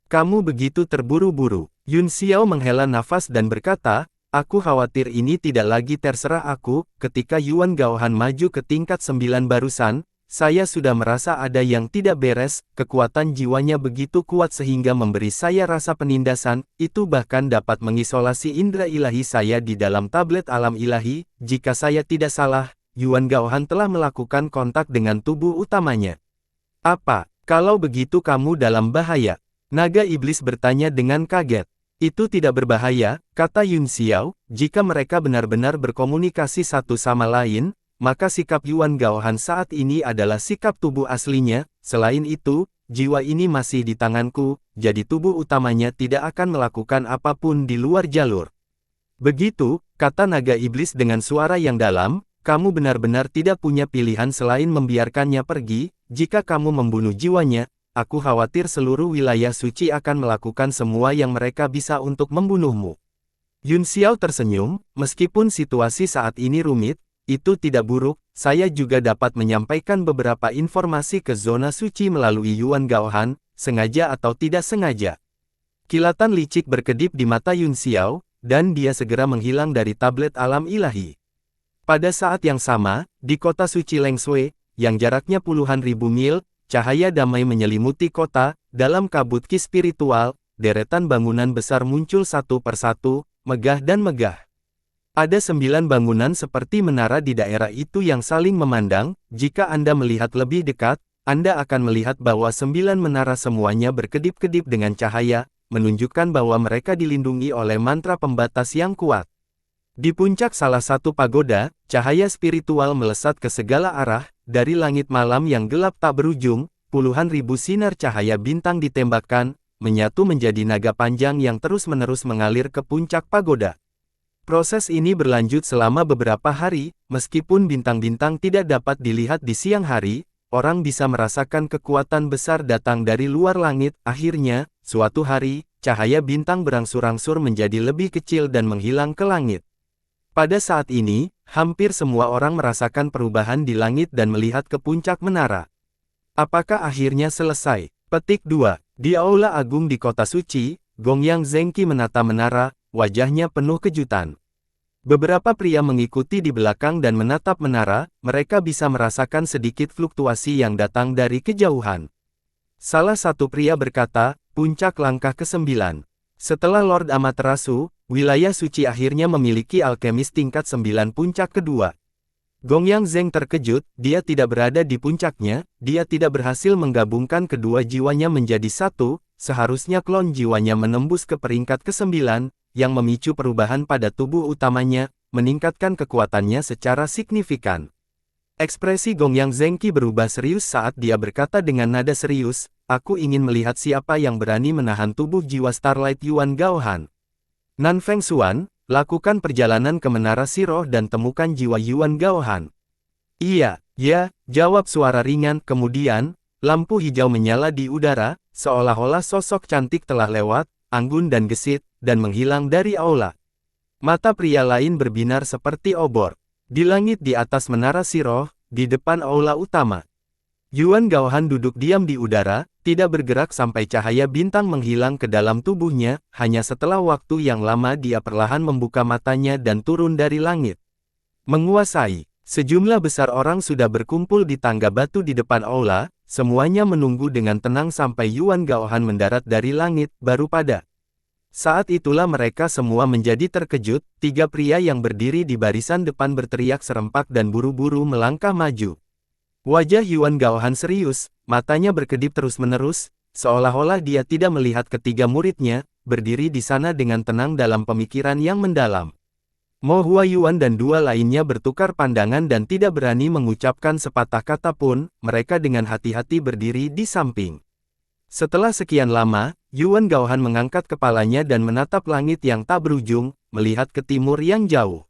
Kamu begitu terburu-buru. Yun Xiao menghela nafas dan berkata, aku khawatir ini tidak lagi terserah aku, ketika Yuan Gao Han maju ke tingkat 9 barusan, saya sudah merasa ada yang tidak beres, kekuatan jiwanya begitu kuat sehingga memberi saya rasa penindasan, itu bahkan dapat mengisolasi indera ilahi saya di dalam tablet alam ilahi, jika saya tidak salah, Yuan Gao Han telah melakukan kontak dengan tubuh utamanya. Apa, kalau begitu kamu dalam bahaya? Naga iblis bertanya dengan kaget. Itu tidak berbahaya, kata Yun Xiao, jika mereka benar-benar berkomunikasi satu sama lain, maka sikap Yuan Gao Han saat ini adalah sikap tubuh aslinya, selain itu, jiwa ini masih di tanganku, jadi tubuh utamanya tidak akan melakukan apapun di luar jalur. Begitu, kata naga iblis dengan suara yang dalam, kamu benar-benar tidak punya pilihan selain membiarkannya pergi, jika kamu membunuh jiwanya, aku khawatir seluruh wilayah suci akan melakukan semua yang mereka bisa untuk membunuhmu. Yun Xiao tersenyum, meskipun situasi saat ini rumit, itu tidak buruk, saya juga dapat menyampaikan beberapa informasi ke zona suci melalui Yuan Gao Han, sengaja atau tidak sengaja. Kilatan licik berkedip di mata Yun Xiao, dan dia segera menghilang dari tablet alam ilahi. Pada saat yang sama, di kota suci Lengshui, yang jaraknya puluhan ribu mil, cahaya damai menyelimuti kota, dalam kabut ki spiritual, deretan bangunan besar muncul satu persatu, megah dan megah. Ada 9 bangunan seperti menara di daerah itu yang saling memandang, jika Anda melihat lebih dekat, Anda akan melihat bahwa 9 menara semuanya berkedip-kedip dengan cahaya, menunjukkan bahwa mereka dilindungi oleh mantra pembatas yang kuat. Di puncak salah satu pagoda, cahaya spiritual melesat ke segala arah, dari langit malam yang gelap tak berujung, puluhan ribu sinar cahaya bintang ditembakkan, menyatu menjadi naga panjang yang terus-menerus mengalir ke puncak pagoda. Proses ini berlanjut selama beberapa hari, meskipun bintang-bintang tidak dapat dilihat di siang hari, orang bisa merasakan kekuatan besar datang dari luar langit. Akhirnya, suatu hari, cahaya bintang berangsur-angsur menjadi lebih kecil dan menghilang ke langit. Pada saat ini, hampir semua orang merasakan perubahan di langit dan melihat ke puncak menara. Apakah akhirnya selesai? Petik 2. Di Aula Agung di Kota Suci, Gongyang Zengqi menata menara, wajahnya penuh kejutan. Beberapa pria mengikuti di belakang dan menatap menara, mereka bisa merasakan sedikit fluktuasi yang datang dari kejauhan. Salah satu pria berkata, puncak langkah ke-9. Setelah Lord Amaterasu, wilayah suci akhirnya memiliki alkemis tingkat 9 puncak kedua. Gongyang Zeng terkejut, dia tidak berada di puncaknya, dia tidak berhasil menggabungkan kedua jiwanya menjadi satu, seharusnya klon jiwanya menembus ke peringkat ke-9, yang memicu perubahan pada tubuh utamanya, meningkatkan kekuatannya secara signifikan. Ekspresi Gongyang Zengqi berubah serius saat dia berkata dengan nada serius, "Aku ingin melihat siapa yang berani menahan tubuh jiwa Starlight Yuan Gaohan." Nan Feng Xuan, lakukan perjalanan ke Menara Siroh dan temukan jiwa Yuan Gaohan. Iya, ya, jawab suara ringan. Kemudian, lampu hijau menyala di udara, seolah-olah sosok cantik telah lewat, anggun dan gesit, dan menghilang dari aula. Mata pria lain berbinar seperti obor. Di langit di atas Menara Siroh, di depan aula utama. Yuan Gaohan duduk diam di udara, tidak bergerak sampai cahaya bintang menghilang ke dalam tubuhnya, hanya setelah waktu yang lama dia perlahan membuka matanya dan turun dari langit. Menguasai. Sejumlah besar orang sudah berkumpul di tangga batu di depan aula, semuanya menunggu dengan tenang sampai Yuan Gaohan mendarat dari langit, baru pada saat itulah mereka semua menjadi terkejut. Tiga pria yang berdiri di barisan depan berteriak serempak dan buru-buru melangkah maju. Wajah Yuan Gaohan serius, matanya berkedip terus-menerus, seolah-olah dia tidak melihat ketiga muridnya, berdiri di sana dengan tenang dalam pemikiran yang mendalam. Mo Huayuan dan dua lainnya bertukar pandangan dan tidak berani mengucapkan sepatah kata pun, mereka dengan hati-hati berdiri di samping. Setelah sekian lama, Yuan Gaohan mengangkat kepalanya dan menatap langit yang tak berujung, melihat ke timur yang jauh.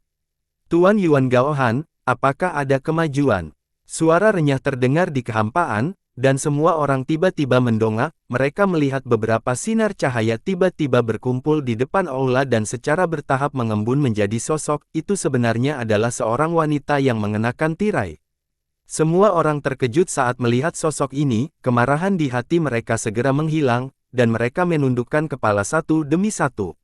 "Tuan Yuan Gaohan, apakah ada kemajuan?" Suara renyah terdengar di kehampaan, dan semua orang tiba-tiba mendongak. Mereka melihat beberapa sinar cahaya tiba-tiba berkumpul di depan aula dan secara bertahap mengembun menjadi sosok. Itu sebenarnya adalah seorang wanita yang mengenakan tirai. Semua orang terkejut saat melihat sosok ini, kemarahan di hati mereka segera menghilang, dan mereka menundukkan kepala satu demi satu.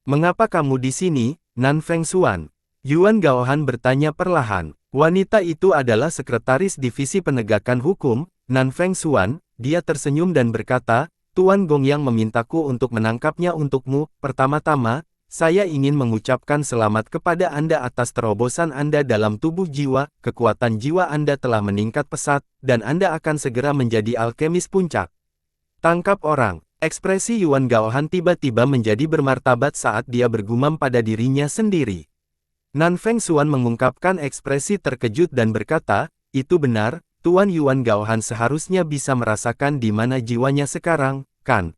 "Mengapa kamu di sini, Nan Feng Xuan?" Yuan Gaohan bertanya perlahan. Wanita itu adalah sekretaris divisi penegakan hukum, Nan Feng Xuan. Dia tersenyum dan berkata, "Tuan Gongyang memintaku untuk menangkapnya untukmu. Pertama-tama, saya ingin mengucapkan selamat kepada Anda atas terobosan Anda dalam tubuh jiwa. Kekuatan jiwa Anda telah meningkat pesat, dan Anda akan segera menjadi alkemis puncak." Tangkap orang. Ekspresi Yuan Gaohan tiba-tiba menjadi bermartabat saat dia bergumam pada dirinya sendiri. Nan Feng Xuan mengungkapkan ekspresi terkejut dan berkata, "Itu benar, Tuan Yuan Gaohan seharusnya bisa merasakan di mana jiwanya sekarang, kan?"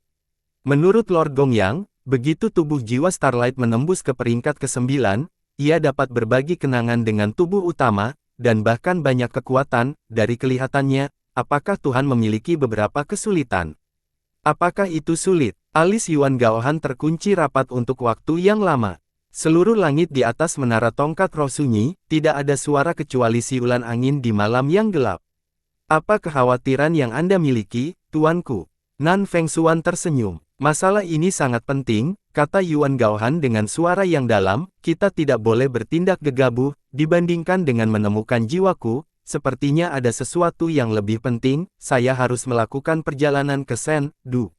Menurut Lord Gongyang, begitu tubuh jiwa Starlight menembus ke peringkat ke-9, ia dapat berbagi kenangan dengan tubuh utama, dan bahkan banyak kekuatan. Dari kelihatannya, apakah Tuhan memiliki beberapa kesulitan? Apakah itu sulit? Alis Yuan Gaohan terkunci rapat untuk waktu yang lama. Seluruh langit di atas menara tongkat roh sunyi, tidak ada suara kecuali siulan angin di malam yang gelap. "Apa kekhawatiran yang Anda miliki, tuanku?" Nan Feng Xuan tersenyum. "Masalah ini sangat penting," kata Yuan Gaohan dengan suara yang dalam, "kita tidak boleh bertindak gegabah, dibandingkan dengan menemukan jiwaku, sepertinya ada sesuatu yang lebih penting, saya harus melakukan perjalanan ke Sen Du."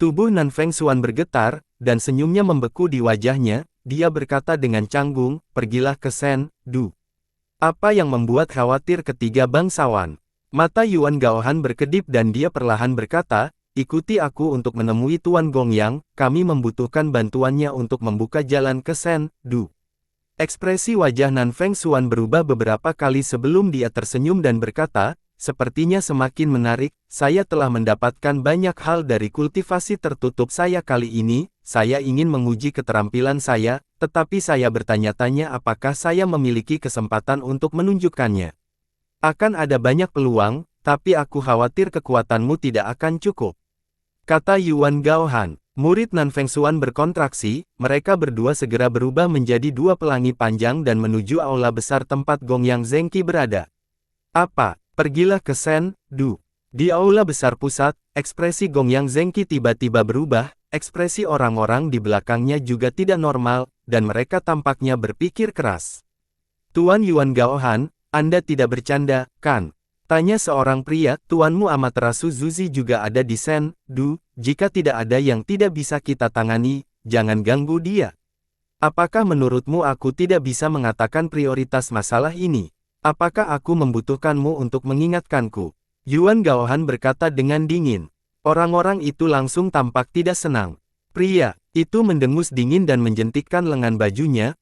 Tubuh Nan Feng Xuan bergetar, dan senyumnya membeku di wajahnya, dia berkata dengan canggung, "Pergilah ke Sen Du." Apa yang membuat khawatir ketiga bangsawan? Mata Yuan Gaohan berkedip dan dia perlahan berkata, "Ikuti aku untuk menemui Tuan Gongyang, kami membutuhkan bantuannya untuk membuka jalan ke Sen Du." Ekspresi wajah Nan Feng Xuan berubah beberapa kali sebelum dia tersenyum dan berkata, "Sepertinya semakin menarik, saya telah mendapatkan banyak hal dari kultivasi tertutup saya kali ini, saya ingin menguji keterampilan saya, tetapi saya bertanya-tanya apakah saya memiliki kesempatan untuk menunjukkannya. Akan ada banyak peluang, tapi aku khawatir kekuatanmu tidak akan cukup," kata Yuan Gaohan. Murid Nan Feng Xuan berkontraksi, mereka berdua segera berubah menjadi dua pelangi panjang dan menuju aula besar tempat Gongyang Zengqi berada. "Apa? Pergilah ke Sen Du." Di aula besar pusat, ekspresi Gongyang Zengqi tiba-tiba berubah, ekspresi orang-orang di belakangnya juga tidak normal, dan mereka tampaknya berpikir keras. "Tuan Yuan Gaohan, Anda tidak bercanda, kan?" tanya seorang pria. "Tuanmu Amaterasu Zuzi juga ada di Sen Du, jika tidak ada yang tidak bisa kita tangani, jangan ganggu dia. Apakah menurutmu aku tidak bisa mengatakan prioritas masalah ini? Apakah aku membutuhkanmu untuk mengingatkanku?" Yuan Gaohan berkata dengan dingin. Orang-orang itu langsung tampak tidak senang. Pria itu mendengus dingin dan menjentikkan lengan bajunya.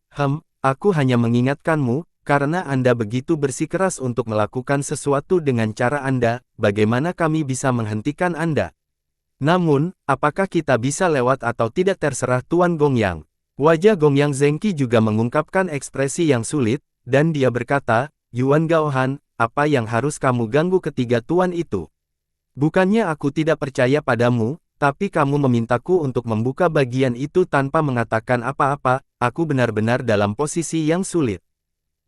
Aku hanya mengingatkanmu, karena Anda begitu bersikeras untuk melakukan sesuatu dengan cara Anda, bagaimana kami bisa menghentikan Anda? Namun, apakah kita bisa lewat atau tidak terserah Tuan Gongyang. Wajah Gongyang Zengqi juga mengungkapkan ekspresi yang sulit, dan dia berkata, Yuan Gaohan, apa yang harus kamu ganggu ketiga tuan itu? Bukannya aku tidak percaya padamu, tapi kamu memintaku untuk membuka bagian itu tanpa mengatakan apa-apa, aku benar-benar dalam posisi yang sulit.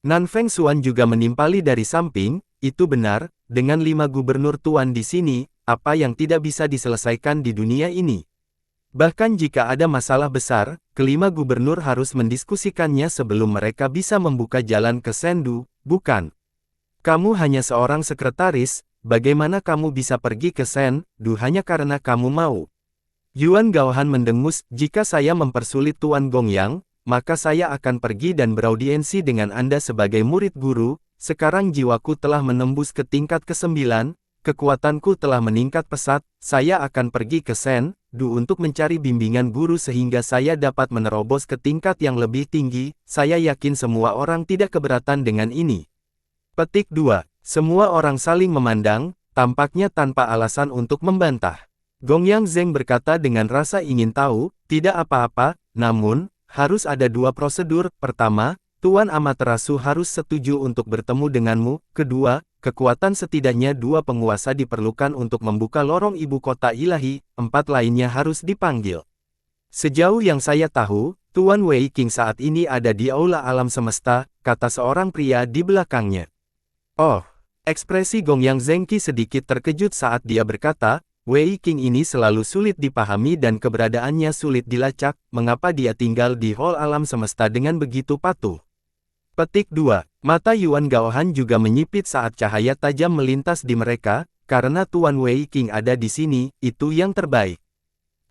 Nan Feng Xuan juga menimpali dari samping, itu benar, dengan 5 gubernur tuan di sini, apa yang tidak bisa diselesaikan di dunia ini. Bahkan jika ada masalah besar, kelima gubernur harus mendiskusikannya sebelum mereka bisa membuka jalan ke Sendu, bukan? Kamu hanya seorang sekretaris, bagaimana kamu bisa pergi ke Sendu hanya karena kamu mau? Yuan Gaohan mendengus, jika saya mempersulit Tuan Gongyang, maka saya akan pergi dan beraudiensi dengan Anda sebagai murid guru, sekarang jiwaku telah menembus ke tingkat ke-9, kekuatanku telah meningkat pesat, saya akan pergi ke Sendu untuk mencari bimbingan guru sehingga saya dapat menerobos ke tingkat yang lebih tinggi, saya yakin semua orang tidak keberatan dengan ini. Petik 2. Semua orang saling memandang, tampaknya tanpa alasan untuk membantah. Gongyang Zeng berkata dengan rasa ingin tahu, tidak apa-apa, namun, harus ada 2 prosedur, pertama, Tuan Amaterasu harus setuju untuk bertemu denganmu, kedua, kekuatan setidaknya 2 penguasa diperlukan untuk membuka lorong ibu kota ilahi, 4 lainnya harus dipanggil. Sejauh yang saya tahu, Tuan Wei Qing saat ini ada di Aula Alam Semesta, kata seorang pria di belakangnya. Oh, ekspresi Gongyang Zengqi sedikit terkejut saat dia berkata, Wei Qing ini selalu sulit dipahami dan keberadaannya sulit dilacak, mengapa dia tinggal di Hall Alam Semesta dengan begitu patuh. Petik 2. Mata Yuan Gaohan juga menyipit saat cahaya tajam melintas di mereka, karena Tuan Wei Qing ada di sini, itu yang terbaik.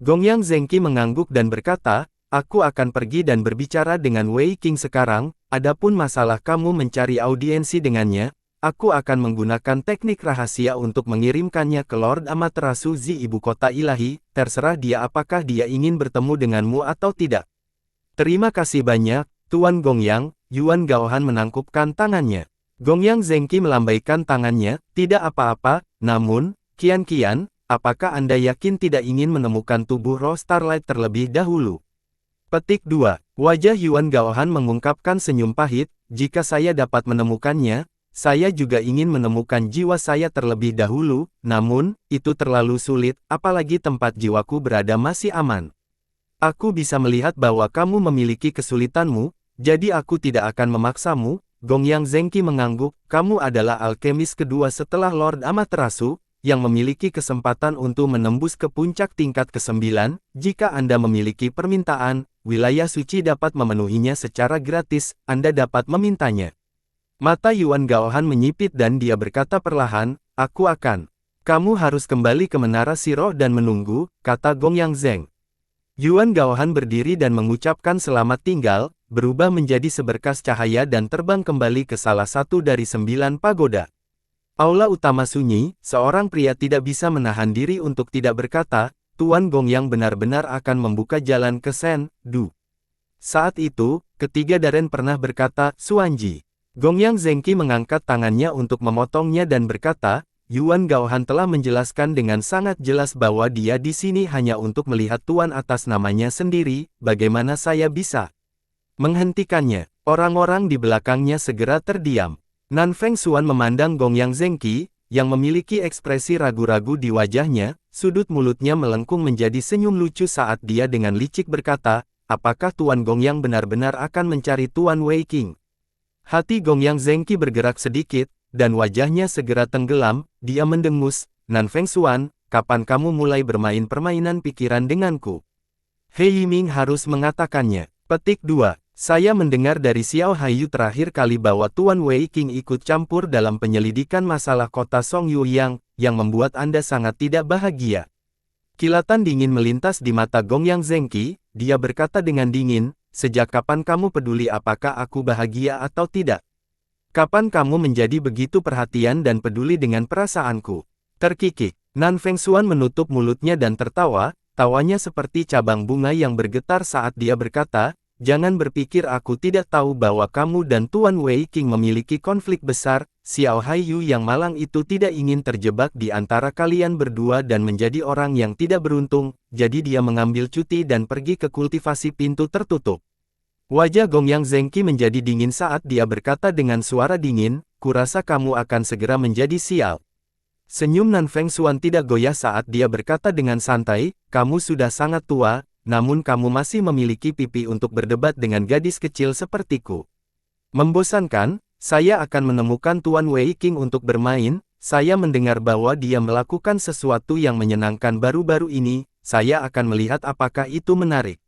Gongyang Zengqi mengangguk dan berkata, aku akan pergi dan berbicara dengan Wei Qing sekarang, adapun masalah kamu mencari audiensi dengannya, aku akan menggunakan teknik rahasia untuk mengirimkannya ke Lord Amaterasu Zi ibu kota ilahi, terserah dia apakah dia ingin bertemu denganmu atau tidak. Terima kasih banyak, Tuan Gongyang. Yuan Gaohan menangkupkan tangannya. Gongyang Zengqi melambaikan tangannya, tidak apa-apa, namun, Kian, apakah Anda yakin tidak ingin menemukan tubuh roh Starlight terlebih dahulu? Petik 2. Wajah Yuan Gaohan mengungkapkan senyum pahit, jika saya dapat menemukannya, saya juga ingin menemukan jiwa saya terlebih dahulu, namun, itu terlalu sulit, apalagi tempat jiwaku berada masih aman. Aku bisa melihat bahwa kamu memiliki kesulitanmu, jadi aku tidak akan memaksamu. Gongyang Zengqi mengangguk, kamu adalah alkemis kedua setelah Lord Amaterasu, yang memiliki kesempatan untuk menembus ke puncak tingkat ke-9, jika Anda memiliki permintaan, wilayah suci dapat memenuhinya secara gratis, Anda dapat memintanya. Mata Yuan Gaohan menyipit dan dia berkata perlahan, aku akan. Kamu harus kembali ke Menara Siroh dan menunggu, kata Gongyang Zeng. Yuan Gaohan berdiri dan mengucapkan selamat tinggal, berubah menjadi seberkas cahaya dan terbang kembali ke salah satu dari 9 pagoda. Aula utama sunyi, seorang pria tidak bisa menahan diri untuk tidak berkata, Tuan Gongyang benar-benar akan membuka jalan ke Sendu. Saat itu, ketiga Daren pernah berkata, Suanji. Gongyang Zengqi mengangkat tangannya untuk memotongnya dan berkata, Yuan Gaohan telah menjelaskan dengan sangat jelas bahwa dia di sini hanya untuk melihat Tuan atas namanya sendiri, bagaimana saya bisa menghentikannya? Orang-orang di belakangnya segera terdiam. Nan Feng Xuan memandang Gongyang Zengqi, yang memiliki ekspresi ragu-ragu di wajahnya, sudut mulutnya melengkung menjadi senyum lucu saat dia dengan licik berkata, apakah Tuan Gongyang benar-benar akan mencari Tuan Wei Qing? Hati Gongyang Zengqi bergerak sedikit, dan wajahnya segera tenggelam, dia mendengus, Nan Feng Xuan, kapan kamu mulai bermain permainan pikiran denganku? He Yiming harus mengatakannya. Petik 2. Saya mendengar dari Xiao Haiyu terakhir kali bahwa Tuan Wei Qing ikut campur dalam penyelidikan masalah kota Song Yueyang, yang membuat Anda sangat tidak bahagia. Kilatan dingin melintas di mata Gongyang Zengqi, dia berkata dengan dingin, sejak kapan kamu peduli apakah aku bahagia atau tidak? Kapan kamu menjadi begitu perhatian dan peduli dengan perasaanku? Terkikik, Nan Feng Xuan menutup mulutnya dan tertawa, tawanya seperti cabang bunga yang bergetar saat dia berkata, jangan berpikir aku tidak tahu bahwa kamu dan Tuan Wei Qing memiliki konflik besar. Xiao Haiyu yang malang itu tidak ingin terjebak di antara kalian berdua dan menjadi orang yang tidak beruntung, jadi dia mengambil cuti dan pergi ke kultivasi pintu tertutup. Wajah Gongyang Zengqi menjadi dingin saat dia berkata dengan suara dingin, kurasa kamu akan segera menjadi sial. Senyum Nan Fengxuan tidak goyah saat dia berkata dengan santai, kamu sudah sangat tua, namun kamu masih memiliki pipi untuk berdebat dengan gadis kecil sepertiku. Membosankan, saya akan menemukan Tuan Wei Qing untuk bermain, saya mendengar bahwa dia melakukan sesuatu yang menyenangkan baru-baru ini, saya akan melihat apakah itu menarik.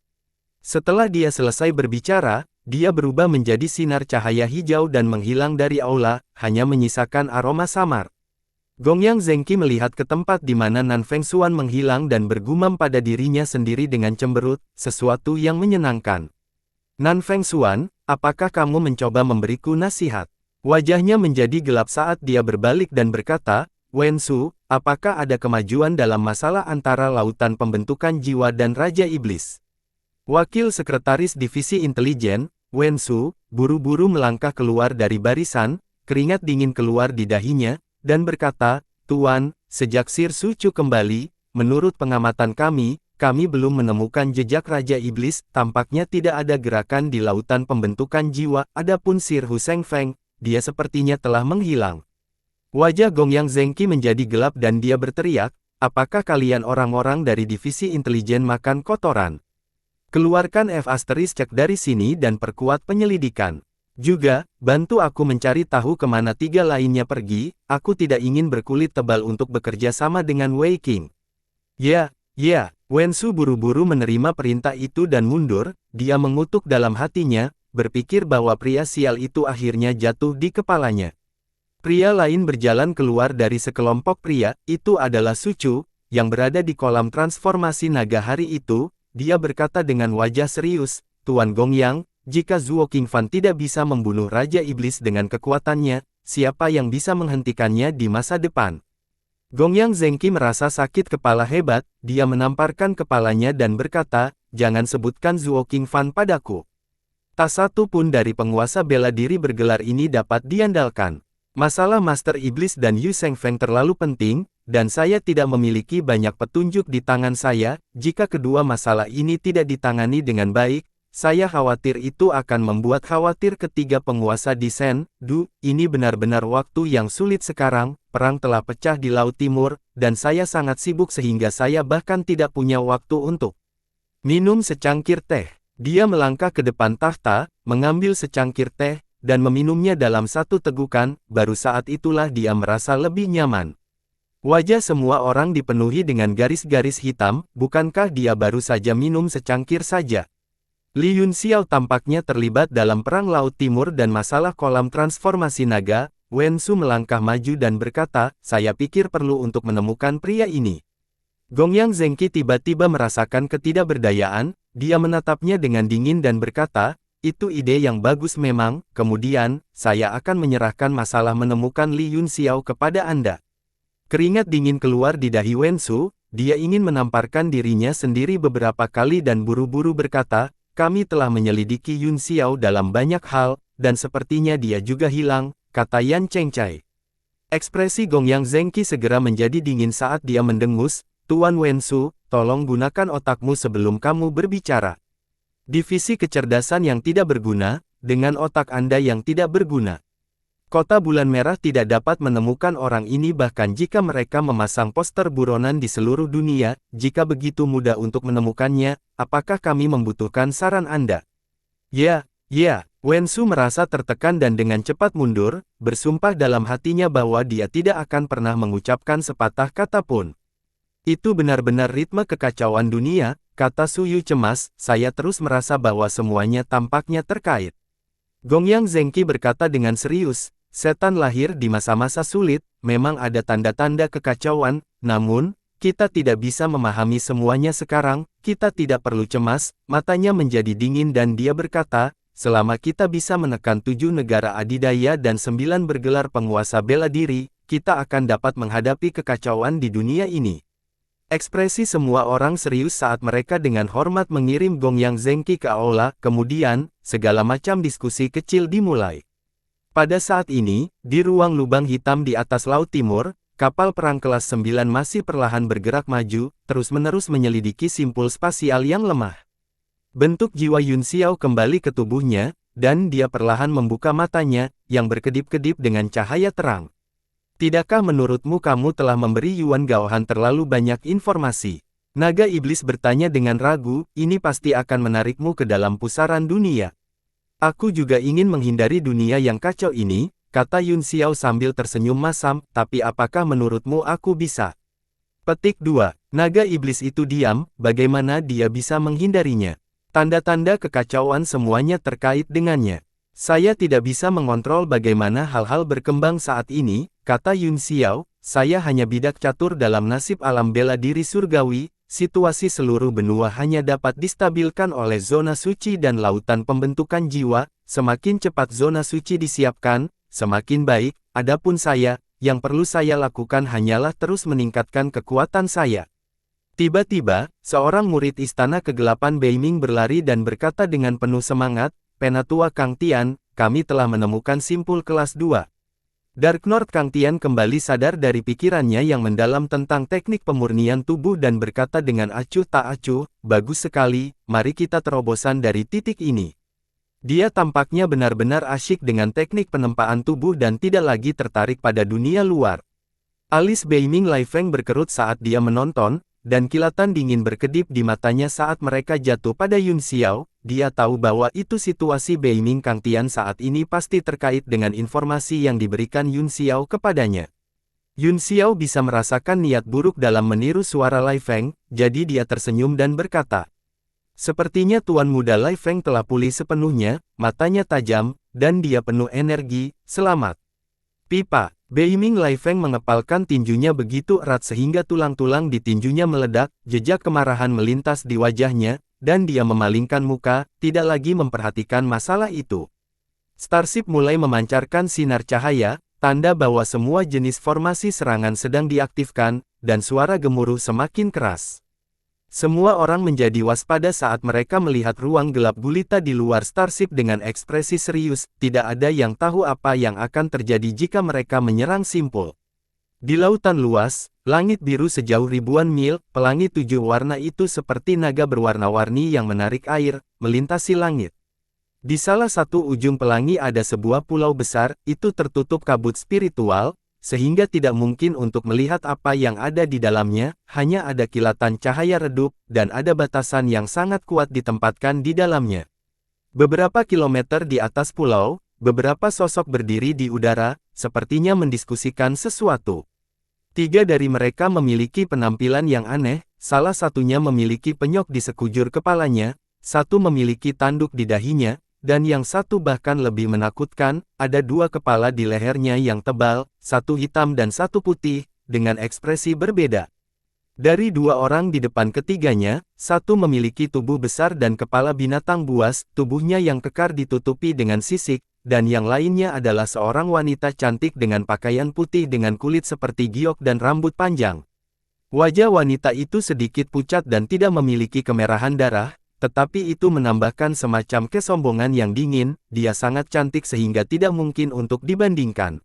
Setelah dia selesai berbicara, dia berubah menjadi sinar cahaya hijau dan menghilang dari aula, hanya menyisakan aroma samar. Gongyang Zengqi melihat ke tempat di mana Nan Fengxuan menghilang dan bergumam pada dirinya sendiri dengan cemberut, sesuatu yang menyenangkan. Nan Fengxuan, apakah kamu mencoba memberiku nasihat? Wajahnya menjadi gelap saat dia berbalik dan berkata, Wen Su, apakah ada kemajuan dalam masalah antara Lautan Pembentukan Jiwa dan Raja Iblis? Wakil Sekretaris Divisi Intelijen, Wen Su, buru-buru melangkah keluar dari barisan, keringat dingin keluar di dahinya, dan berkata, Tuan, sejak Sir Su Chu kembali, menurut pengamatan kami belum menemukan jejak Raja Iblis, tampaknya tidak ada gerakan di Lautan Pembentukan Jiwa, adapun Sir Hu Shengfeng, dia sepertinya telah menghilang. Wajah Gongyang Zengqi menjadi gelap dan dia berteriak, apakah kalian orang-orang dari Divisi Intelijen makan kotoran? Keluarkan F** cek dari sini dan perkuat penyelidikan. Juga, bantu aku mencari tahu kemana tiga lainnya pergi, aku tidak ingin berkulit tebal untuk bekerja sama dengan Wei Qing. Ya, Wen Su buru-buru menerima perintah itu dan mundur, dia mengutuk dalam hatinya, berpikir bahwa pria sial itu akhirnya jatuh di kepalanya. Pria lain berjalan keluar dari sekelompok pria, itu adalah Su Chu, yang berada di kolam transformasi naga hari itu, dia berkata dengan wajah serius, Tuan Gongyang, jika Zuo Qingfan tidak bisa membunuh Raja Iblis dengan kekuatannya, siapa yang bisa menghentikannya di masa depan? Gongyang Zengqi merasa sakit kepala hebat, dia menamparkan kepalanya dan berkata, jangan sebutkan Zuo Qingfan padaku. Tak satu pun dari penguasa bela diri bergelar ini dapat diandalkan. Masalah Master Iblis dan Yu Shengfeng terlalu penting, dan saya tidak memiliki banyak petunjuk di tangan saya, jika kedua masalah ini tidak ditangani dengan baik, saya khawatir itu akan membuat khawatir ketiga penguasa di Shen Du. Ini benar-benar waktu yang sulit sekarang, perang telah pecah di Laut Timur, dan saya sangat sibuk sehingga saya bahkan tidak punya waktu untuk minum secangkir teh. Dia melangkah ke depan tahta, mengambil secangkir teh, dan meminumnya dalam satu tegukan, baru saat itulah dia merasa lebih nyaman. Wajah semua orang dipenuhi dengan garis-garis hitam, bukankah dia baru saja minum secangkir saja? Li Yunxiao tampaknya terlibat dalam Perang Laut Timur dan masalah kolam transformasi naga. Wen Su melangkah maju dan berkata, saya pikir perlu untuk menemukan pria ini. Gongyang Zengqi tiba-tiba merasakan ketidakberdayaan, dia menatapnya dengan dingin dan berkata, itu ide yang bagus memang, kemudian, saya akan menyerahkan masalah menemukan Li Yunxiao kepada Anda. Keringat dingin keluar di dahi Wen Su, dia ingin menamparkan dirinya sendiri beberapa kali dan buru-buru berkata, kami telah menyelidiki Yunxiao dalam banyak hal, dan sepertinya dia juga hilang, kata Yan Chengcai. Ekspresi Gongyang Zengqi segera menjadi dingin saat dia mendengus, Tuan Wen Su, tolong gunakan otakmu sebelum kamu berbicara. Divisi kecerdasan yang tidak berguna, dengan otak Anda yang tidak berguna. Kota Bulan Merah tidak dapat menemukan orang ini bahkan jika mereka memasang poster buronan di seluruh dunia, jika begitu mudah untuk menemukannya, apakah kami membutuhkan saran Anda? Ya, Wen Su merasa tertekan dan dengan cepat mundur, bersumpah dalam hatinya bahwa dia tidak akan pernah mengucapkan sepatah kata pun. Itu benar-benar ritme kekacauan dunia, kata Su Yu cemas, saya terus merasa bahwa semuanya tampaknya terkait. Gongyang Zengqi berkata dengan serius, setan lahir di masa-masa sulit, memang ada tanda-tanda kekacauan, namun, kita tidak bisa memahami semuanya sekarang, kita tidak perlu cemas, matanya menjadi dingin dan dia berkata, selama kita bisa menekan 7 negara adidaya dan 9 bergelar penguasa bela diri, kita akan dapat menghadapi kekacauan di dunia ini. Ekspresi semua orang serius saat mereka dengan hormat mengirim Gong Yang Zengqi ke aula, kemudian, segala macam diskusi kecil dimulai. Pada saat ini, di ruang lubang hitam di atas Laut Timur, kapal perang kelas 9 masih perlahan bergerak maju, terus-menerus menyelidiki simpul spasial yang lemah. Bentuk jiwa Yun Xiao kembali ke tubuhnya, dan dia perlahan membuka matanya, yang berkedip-kedip dengan cahaya terang. Tidakkah menurutmu kamu telah memberi Yuan Gaohan terlalu banyak informasi? Naga iblis bertanya dengan ragu, ini pasti akan menarikmu ke dalam pusaran dunia. Aku juga ingin menghindari dunia yang kacau ini, kata Yun Xiao sambil tersenyum masam, tapi apakah menurutmu aku bisa? Petik 2. Naga iblis itu diam, bagaimana dia bisa menghindarinya? Tanda-tanda kekacauan semuanya terkait dengannya. Saya tidak bisa mengontrol bagaimana hal-hal berkembang saat ini, kata Yun Xiao, saya hanya bidak catur dalam nasib alam bela diri surgawi, situasi seluruh benua hanya dapat distabilkan oleh zona suci dan lautan pembentukan jiwa, semakin cepat zona suci disiapkan, semakin baik, adapun saya, yang perlu saya lakukan hanyalah terus meningkatkan kekuatan saya. Tiba-tiba, seorang murid istana kegelapan Beiming berlari dan berkata dengan penuh semangat, Penatua Kang Tian, kami telah menemukan simpul kelas 2. Dark Lord Kang Tian kembali sadar dari pikirannya yang mendalam tentang teknik pemurnian tubuh dan berkata dengan acuh tak acuh, bagus sekali, mari kita terobosan dari titik ini. Dia tampaknya benar-benar asyik dengan teknik penempaan tubuh dan tidak lagi tertarik pada dunia luar. Alis Beiming Lai Feng berkerut saat dia menonton, dan kilatan dingin berkedip di matanya saat mereka jatuh pada Yun Xiao. Dia tahu bahwa itu situasi Beiming Kang Tian saat ini pasti terkait dengan informasi yang diberikan Yun Xiao kepadanya. Yun Xiao bisa merasakan niat buruk dalam meniru suara Lai Feng, jadi dia tersenyum dan berkata, sepertinya Tuan Muda Lai Feng telah pulih sepenuhnya, matanya tajam, dan dia penuh energi, selamat. Pipa, Beiming Lai Feng mengepalkan tinjunya begitu erat sehingga tulang-tulang di tinjunya meledak, jejak kemarahan melintas di wajahnya, dan dia memalingkan muka, tidak lagi memperhatikan masalah itu. Starship mulai memancarkan sinar cahaya, tanda bahwa semua jenis formasi serangan sedang diaktifkan, dan suara gemuruh semakin keras. Semua orang menjadi waspada saat mereka melihat ruang gelap gulita di luar Starship dengan ekspresi serius, tidak ada yang tahu apa yang akan terjadi jika mereka menyerang simpul. Di lautan luas, langit biru sejauh ribuan mil, pelangi 7 warna itu seperti naga berwarna-warni yang menarik air, melintasi langit. Di salah satu ujung pelangi ada sebuah pulau besar, itu tertutup kabut spiritual, sehingga tidak mungkin untuk melihat apa yang ada di dalamnya, hanya ada kilatan cahaya redup, dan ada batasan yang sangat kuat ditempatkan di dalamnya. Beberapa kilometer di atas pulau, beberapa sosok berdiri di udara, sepertinya mendiskusikan sesuatu. 3 dari mereka memiliki penampilan yang aneh, salah satunya memiliki penyok di sekujur kepalanya, satu memiliki tanduk di dahinya, dan yang satu bahkan lebih menakutkan, ada 2 kepala di lehernya yang tebal, satu hitam dan satu putih, dengan ekspresi berbeda. Dari 2 orang di depan ketiganya, satu memiliki tubuh besar dan kepala binatang buas, tubuhnya yang kekar ditutupi dengan sisik, dan yang lainnya adalah seorang wanita cantik dengan pakaian putih dengan kulit seperti giok dan rambut panjang. Wajah wanita itu sedikit pucat dan tidak memiliki kemerahan darah, tetapi itu menambahkan semacam kesombongan yang dingin, dia sangat cantik sehingga tidak mungkin untuk dibandingkan.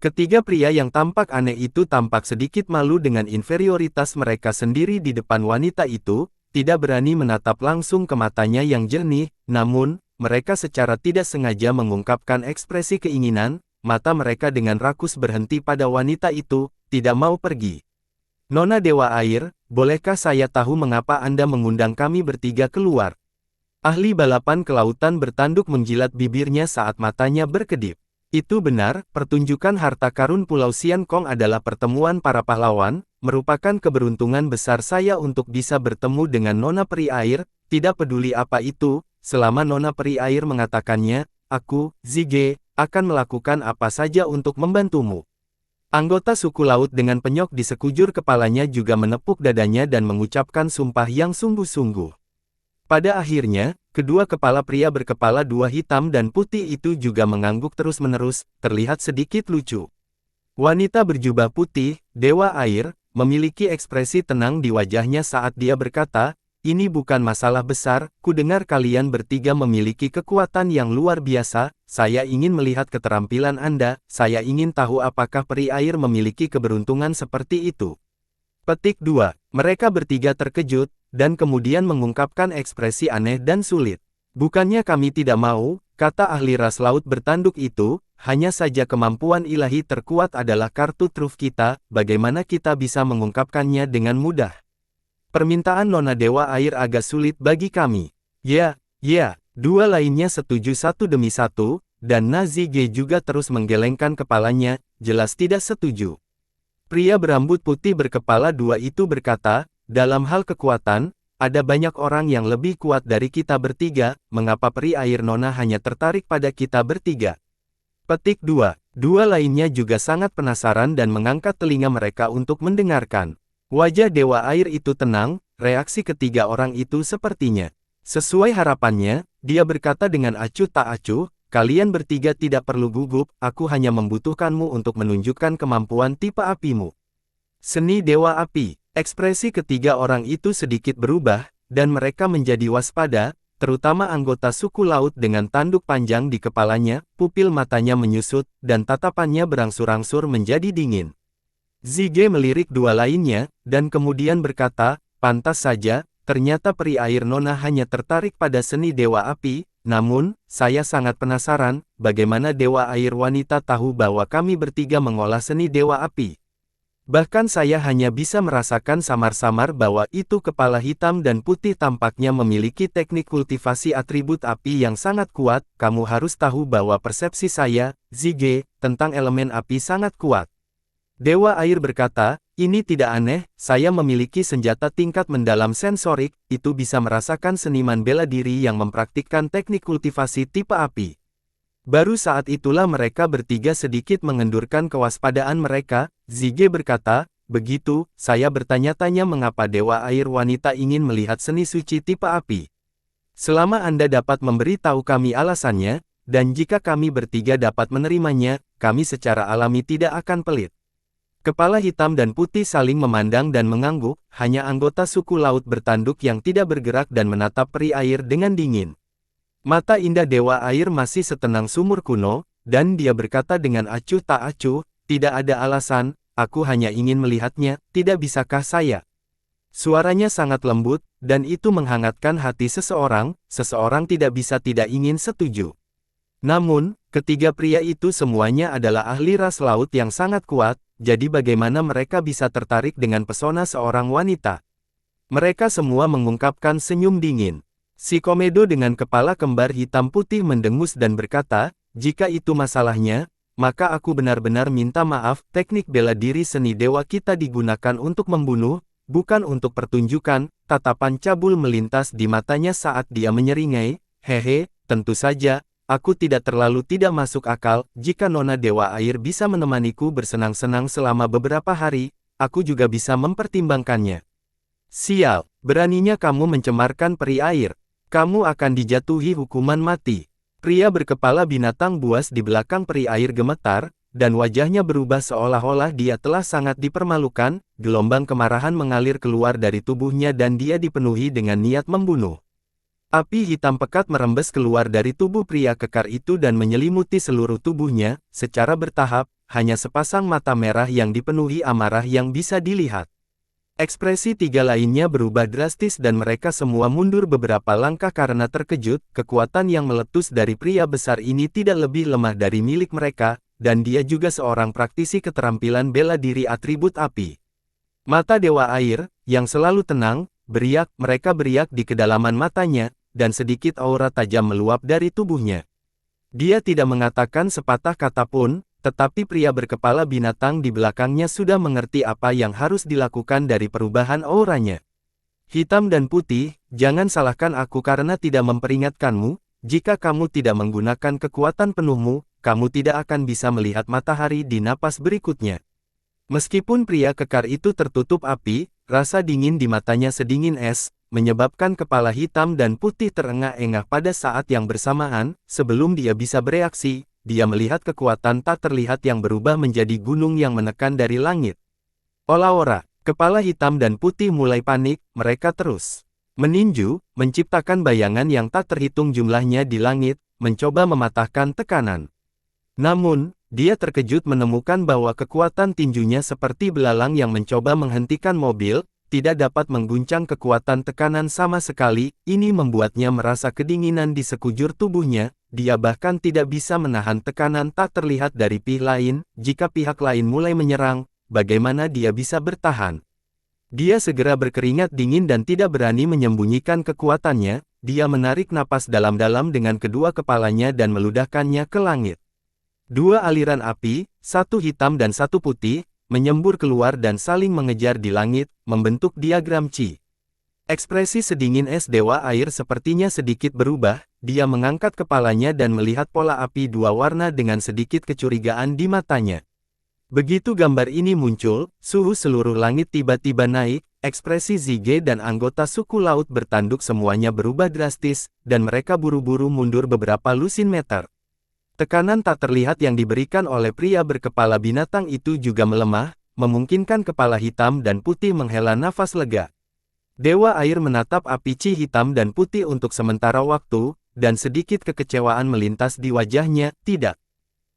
Ketiga pria yang tampak aneh itu tampak sedikit malu dengan inferioritas mereka sendiri di depan wanita itu, tidak berani menatap langsung ke matanya yang jernih, namun, mereka secara tidak sengaja mengungkapkan ekspresi keinginan, mata mereka dengan rakus berhenti pada wanita itu, tidak mau pergi. Nona Dewa Air, bolehkah saya tahu mengapa Anda mengundang kami bertiga keluar? Ahli balapan kelautan bertanduk menjilat bibirnya saat matanya berkedip. Itu benar, pertunjukan harta karun Pulau Sian Kong adalah pertemuan para pahlawan, merupakan keberuntungan besar saya untuk bisa bertemu dengan Nona Peri Air, tidak peduli apa itu. Selama Nona Peri Air mengatakannya, aku, Zige, akan melakukan apa saja untuk membantumu. Anggota suku laut dengan penyok di sekujur kepalanya juga menepuk dadanya dan mengucapkan sumpah yang sungguh-sungguh. Pada akhirnya, kedua kepala pria berkepala 2 hitam dan putih itu juga mengangguk terus-menerus, terlihat sedikit lucu. Wanita berjubah putih, Dewa Air, memiliki ekspresi tenang di wajahnya saat dia berkata, "Ini bukan masalah besar, ku dengar kalian bertiga memiliki kekuatan yang luar biasa, saya ingin melihat keterampilan Anda, saya ingin tahu apakah peri air memiliki keberuntungan seperti itu." Petik 2. Mereka bertiga terkejut, dan kemudian mengungkapkan ekspresi aneh dan sulit. "Bukannya kami tidak mau," kata ahli ras laut bertanduk itu, "hanya saja kemampuan ilahi terkuat adalah kartu truf kita, bagaimana kita bisa mengungkapkannya dengan mudah? Permintaan Nona Dewa Air agak sulit bagi kami." "Ya, dua lainnya setuju satu demi satu, dan Nazige juga terus menggelengkan kepalanya, jelas tidak setuju. Pria berambut putih berkepala dua itu berkata, "Dalam hal kekuatan, ada banyak orang yang lebih kuat dari kita bertiga, mengapa peri air Nona hanya tertarik pada kita bertiga?" Petik 2. Dua lainnya juga sangat penasaran dan mengangkat telinga mereka untuk mendengarkan. Wajah Dewa Air itu tenang, reaksi ketiga orang itu sepertinya sesuai harapannya, dia berkata dengan acuh tak acuh, "Kalian bertiga tidak perlu gugup, aku hanya membutuhkanmu untuk menunjukkan kemampuan tipe apimu." Seni Dewa Api. Ekspresi ketiga orang itu sedikit berubah, dan mereka menjadi waspada, terutama anggota suku laut dengan tanduk panjang di kepalanya, pupil matanya menyusut, dan tatapannya berangsur-angsur menjadi dingin. Zige melirik dua lainnya, dan kemudian berkata, "Pantas saja, ternyata peri air Nona hanya tertarik pada seni Dewa Api, namun, saya sangat penasaran, bagaimana Dewa Air wanita tahu bahwa kami bertiga mengolah seni Dewa Api. Bahkan saya hanya bisa merasakan samar-samar bahwa itu kepala hitam dan putih tampaknya memiliki teknik kultivasi atribut api yang sangat kuat, kamu harus tahu bahwa persepsi saya, Zige, tentang elemen api sangat kuat." Dewa Air berkata, "Ini tidak aneh, saya memiliki senjata tingkat mendalam sensorik, itu bisa merasakan seniman bela diri yang mempraktikkan teknik kultivasi tipe api." Baru saat itulah mereka bertiga sedikit mengendurkan kewaspadaan mereka. Zige berkata, "Begitu, saya bertanya-tanya mengapa Dewa Air wanita ingin melihat seni suci tipe api. Selama Anda dapat memberitahu kami alasannya, dan jika kami bertiga dapat menerimanya, kami secara alami tidak akan pelit." Kepala hitam dan putih saling memandang dan mengangguk, hanya anggota suku laut bertanduk yang tidak bergerak dan menatap peri air dengan dingin. Mata indah Dewa Air masih setenang sumur kuno, dan dia berkata dengan acuh tak acuh, "Tidak ada alasan, aku hanya ingin melihatnya, tidak bisakah saya?" Suaranya sangat lembut, dan itu menghangatkan hati seseorang tidak bisa tidak ingin setuju. Namun, ketiga pria itu semuanya adalah ahli ras laut yang sangat kuat, jadi bagaimana mereka bisa tertarik dengan pesona seorang wanita? Mereka semua mengungkapkan senyum dingin. Si komedo dengan kepala kembar hitam putih mendengus dan berkata, "Jika itu masalahnya, maka aku benar-benar minta maaf, teknik bela diri seni dewa kita digunakan untuk membunuh, bukan untuk pertunjukan." Tatapan cabul melintas di matanya saat dia menyeringai, "Hehe, tentu saja. Aku tidak terlalu tidak masuk akal, jika Nona Dewa Air bisa menemaniku bersenang-senang selama beberapa hari, aku juga bisa mempertimbangkannya." "Sial, beraninya kamu mencemarkan peri air. Kamu akan dijatuhi hukuman mati." Pria berkepala binatang buas di belakang peri air gemetar, dan wajahnya berubah seolah-olah dia telah sangat dipermalukan, gelombang kemarahan mengalir keluar dari tubuhnya dan dia dipenuhi dengan niat membunuh. Api hitam pekat merembes keluar dari tubuh pria kekar itu dan menyelimuti seluruh tubuhnya, secara bertahap, hanya sepasang mata merah yang dipenuhi amarah yang bisa dilihat. Ekspresi tiga lainnya berubah drastis dan mereka semua mundur beberapa langkah karena terkejut, kekuatan yang meletus dari pria besar ini tidak lebih lemah dari milik mereka, dan dia juga seorang praktisi keterampilan bela diri atribut api. Mata Dewa Air, yang selalu tenang, mereka beriak di kedalaman matanya, dan sedikit aura tajam meluap dari tubuhnya. Dia tidak mengatakan sepatah kata pun, tetapi pria berkepala binatang di belakangnya sudah mengerti apa yang harus dilakukan dari perubahan auranya. "Hitam dan putih, jangan salahkan aku karena tidak memperingatkanmu, jika kamu tidak menggunakan kekuatan penuhmu, kamu tidak akan bisa melihat matahari di napas berikutnya." Meskipun pria kekar itu tertutup api, rasa dingin di matanya sedingin es, menyebabkan kepala hitam dan putih terengah-engah pada saat yang bersamaan. Sebelum dia bisa bereaksi, dia melihat kekuatan tak terlihat yang berubah menjadi gunung yang menekan dari langit. "Ora-ora," Kepala hitam dan putih mulai panik, mereka terus meninju, menciptakan bayangan yang tak terhitung jumlahnya di langit, mencoba mematahkan tekanan. Namun, dia terkejut menemukan bahwa kekuatan tinjunya seperti belalang yang mencoba menghentikan mobil, tidak dapat mengguncang kekuatan tekanan sama sekali. Ini membuatnya merasa kedinginan di sekujur tubuhnya. Dia bahkan tidak bisa menahan tekanan tak terlihat dari pihak lain. Jika pihak lain mulai menyerang, bagaimana dia bisa bertahan? Dia segera berkeringat dingin dan tidak berani menyembunyikan kekuatannya. Dia menarik napas dalam-dalam dengan kedua kepalanya dan meludahkannya ke langit. Dua aliran api, satu hitam dan satu putih, menyembur keluar dan saling mengejar di langit, membentuk diagram Qi. Ekspresi sedingin es dewa air sepertinya sedikit berubah. Dia mengangkat kepalanya dan melihat pola api dua warna dengan sedikit kecurigaan di matanya. Begitu gambar ini muncul, suhu seluruh langit tiba-tiba naik, ekspresi Zige dan anggota suku laut bertanduk semuanya berubah drastis, dan mereka buru-buru mundur beberapa lusin meter. Tekanan tak terlihat yang diberikan oleh pria berkepala binatang itu juga melemah, memungkinkan kepala hitam dan putih menghela nafas lega. Dewa air menatap api Qi hitam dan putih untuk sementara waktu, dan sedikit kekecewaan melintas di wajahnya. Tidak.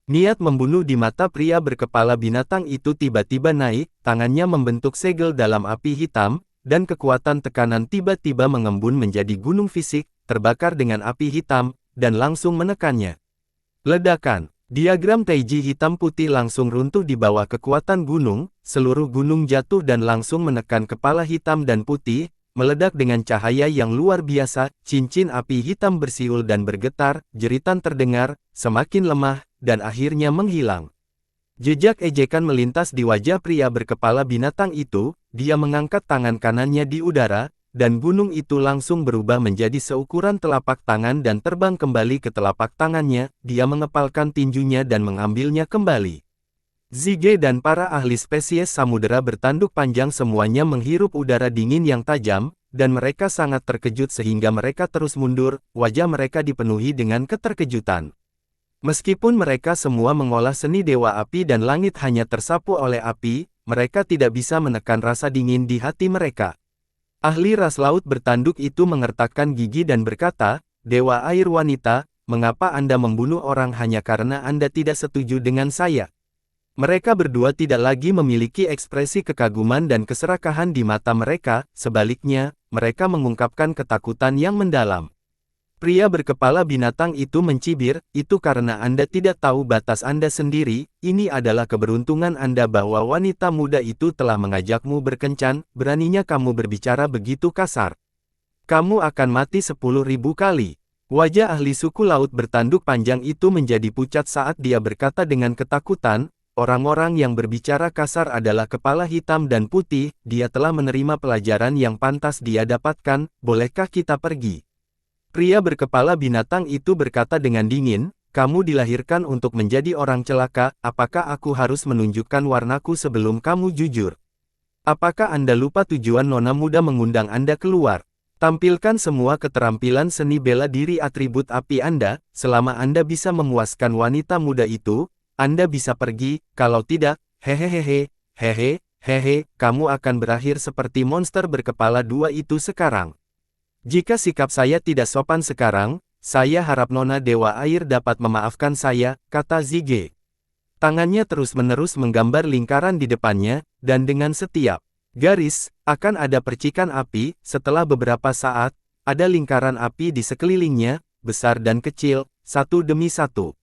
Niat membunuh di mata pria berkepala binatang itu tiba-tiba naik, tangannya membentuk segel dalam api hitam, dan kekuatan tekanan tiba-tiba mengembun menjadi gunung fisik, terbakar dengan api hitam, dan langsung menekannya. Ledakan. Diagram Taiji hitam putih langsung runtuh di bawah kekuatan gunung, seluruh gunung jatuh dan langsung menekan kepala hitam dan putih, meledak dengan cahaya yang luar biasa, cincin api hitam bersiul dan bergetar, jeritan terdengar, semakin lemah, dan akhirnya menghilang. Jejak ejekan melintas di wajah pria berkepala binatang itu, dia mengangkat tangan kanannya di udara, dan gunung itu langsung berubah menjadi seukuran telapak tangan dan terbang kembali ke telapak tangannya. Dia mengepalkan tinjunya dan mengambilnya kembali. Zige dan para ahli spesies samudera bertanduk panjang semuanya menghirup udara dingin yang tajam, dan mereka sangat terkejut sehingga mereka terus mundur, wajah mereka dipenuhi dengan keterkejutan. Meskipun mereka semua mengolah seni dewa api dan langit hanya tersapu oleh api, mereka tidak bisa menekan rasa dingin di hati mereka. Ahli ras laut bertanduk itu mengertakkan gigi dan berkata, "Dewa air wanita, mengapa Anda membunuh orang hanya karena Anda tidak setuju dengan saya?" Mereka berdua tidak lagi memiliki ekspresi kekaguman dan keserakahan di mata mereka, sebaliknya, mereka mengungkapkan ketakutan yang mendalam. Pria berkepala binatang itu mencibir, "Itu karena Anda tidak tahu batas Anda sendiri. Ini adalah keberuntungan Anda bahwa wanita muda itu telah mengajakmu berkencan. Beraninya kamu berbicara begitu kasar. Kamu akan mati 10.000 kali." Wajah ahli suku laut bertanduk panjang itu menjadi pucat saat dia berkata dengan ketakutan, "Orang-orang yang berbicara kasar adalah kepala hitam dan putih. Dia telah menerima pelajaran yang pantas dia dapatkan. Bolehkah kita pergi?" Pria berkepala binatang itu berkata dengan dingin, "Kamu dilahirkan untuk menjadi orang celaka. Apakah aku harus menunjukkan warnaku sebelum kamu jujur? Apakah Anda lupa tujuan nona muda mengundang Anda keluar? Tampilkan semua keterampilan seni bela diri atribut api Anda. Selama Anda bisa memuaskan wanita muda itu, Anda bisa pergi. Kalau tidak, hehehehe, kamu akan berakhir seperti monster berkepala dua itu sekarang. Jika sikap saya tidak sopan sekarang, saya harap nona dewa air dapat memaafkan saya," kata Zige. Tangannya terus-menerus menggambar lingkaran di depannya, dan dengan setiap garis, akan ada percikan api. Setelah beberapa saat, ada lingkaran api di sekelilingnya, besar dan kecil, satu demi satu.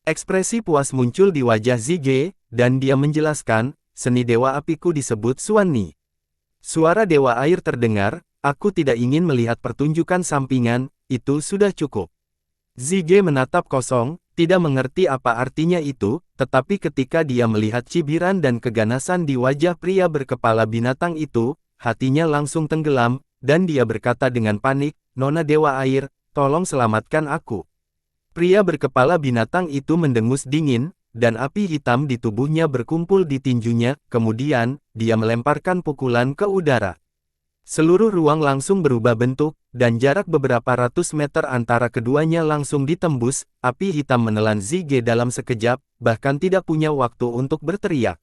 Ekspresi puas muncul di wajah Zige, dan dia menjelaskan, "Seni dewa apiku disebut Suanni." Suara dewa air terdengar, "Aku tidak ingin melihat pertunjukan sampingan, itu sudah cukup." Zige menatap kosong, tidak mengerti apa artinya itu, tetapi ketika dia melihat cibiran dan keganasan di wajah pria berkepala binatang itu, hatinya langsung tenggelam, dan dia berkata dengan panik, "Nona dewa air, tolong selamatkan aku." Pria berkepala binatang itu mendengus dingin, dan api hitam di tubuhnya berkumpul di tinjunya, kemudian, dia melemparkan pukulan ke udara. Seluruh ruang langsung berubah bentuk, dan jarak beberapa ratus meter antara keduanya langsung ditembus. Api hitam menelan Zige dalam sekejap, bahkan tidak punya waktu untuk berteriak.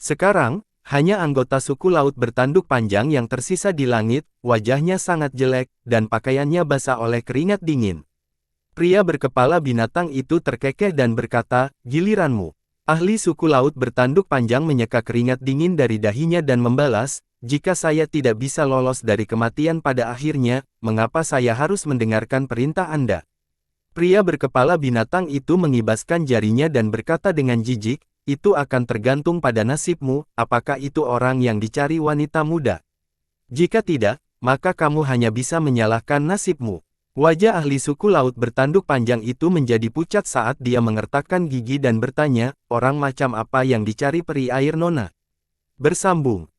Sekarang, Hanya anggota suku laut bertanduk panjang yang tersisa di langit, wajahnya sangat jelek, dan pakaiannya basah oleh keringat dingin. Pria berkepala binatang itu terkekeh dan berkata, "Giliranmu." Ahli suku laut bertanduk panjang menyeka keringat dingin dari dahinya dan membalas, "Jika saya tidak bisa lolos dari kematian pada akhirnya, mengapa saya harus mendengarkan perintah Anda?" Pria berkepala binatang itu mengibaskan jarinya dan berkata dengan jijik, "Itu akan tergantung pada nasibmu, apakah itu orang yang dicari wanita muda. Jika tidak, maka kamu hanya bisa menyalahkan nasibmu." Wajah ahli suku laut bertanduk panjang itu menjadi pucat saat dia mengertakkan gigi dan bertanya, "Orang macam apa yang dicari peri air nona?" Bersambung.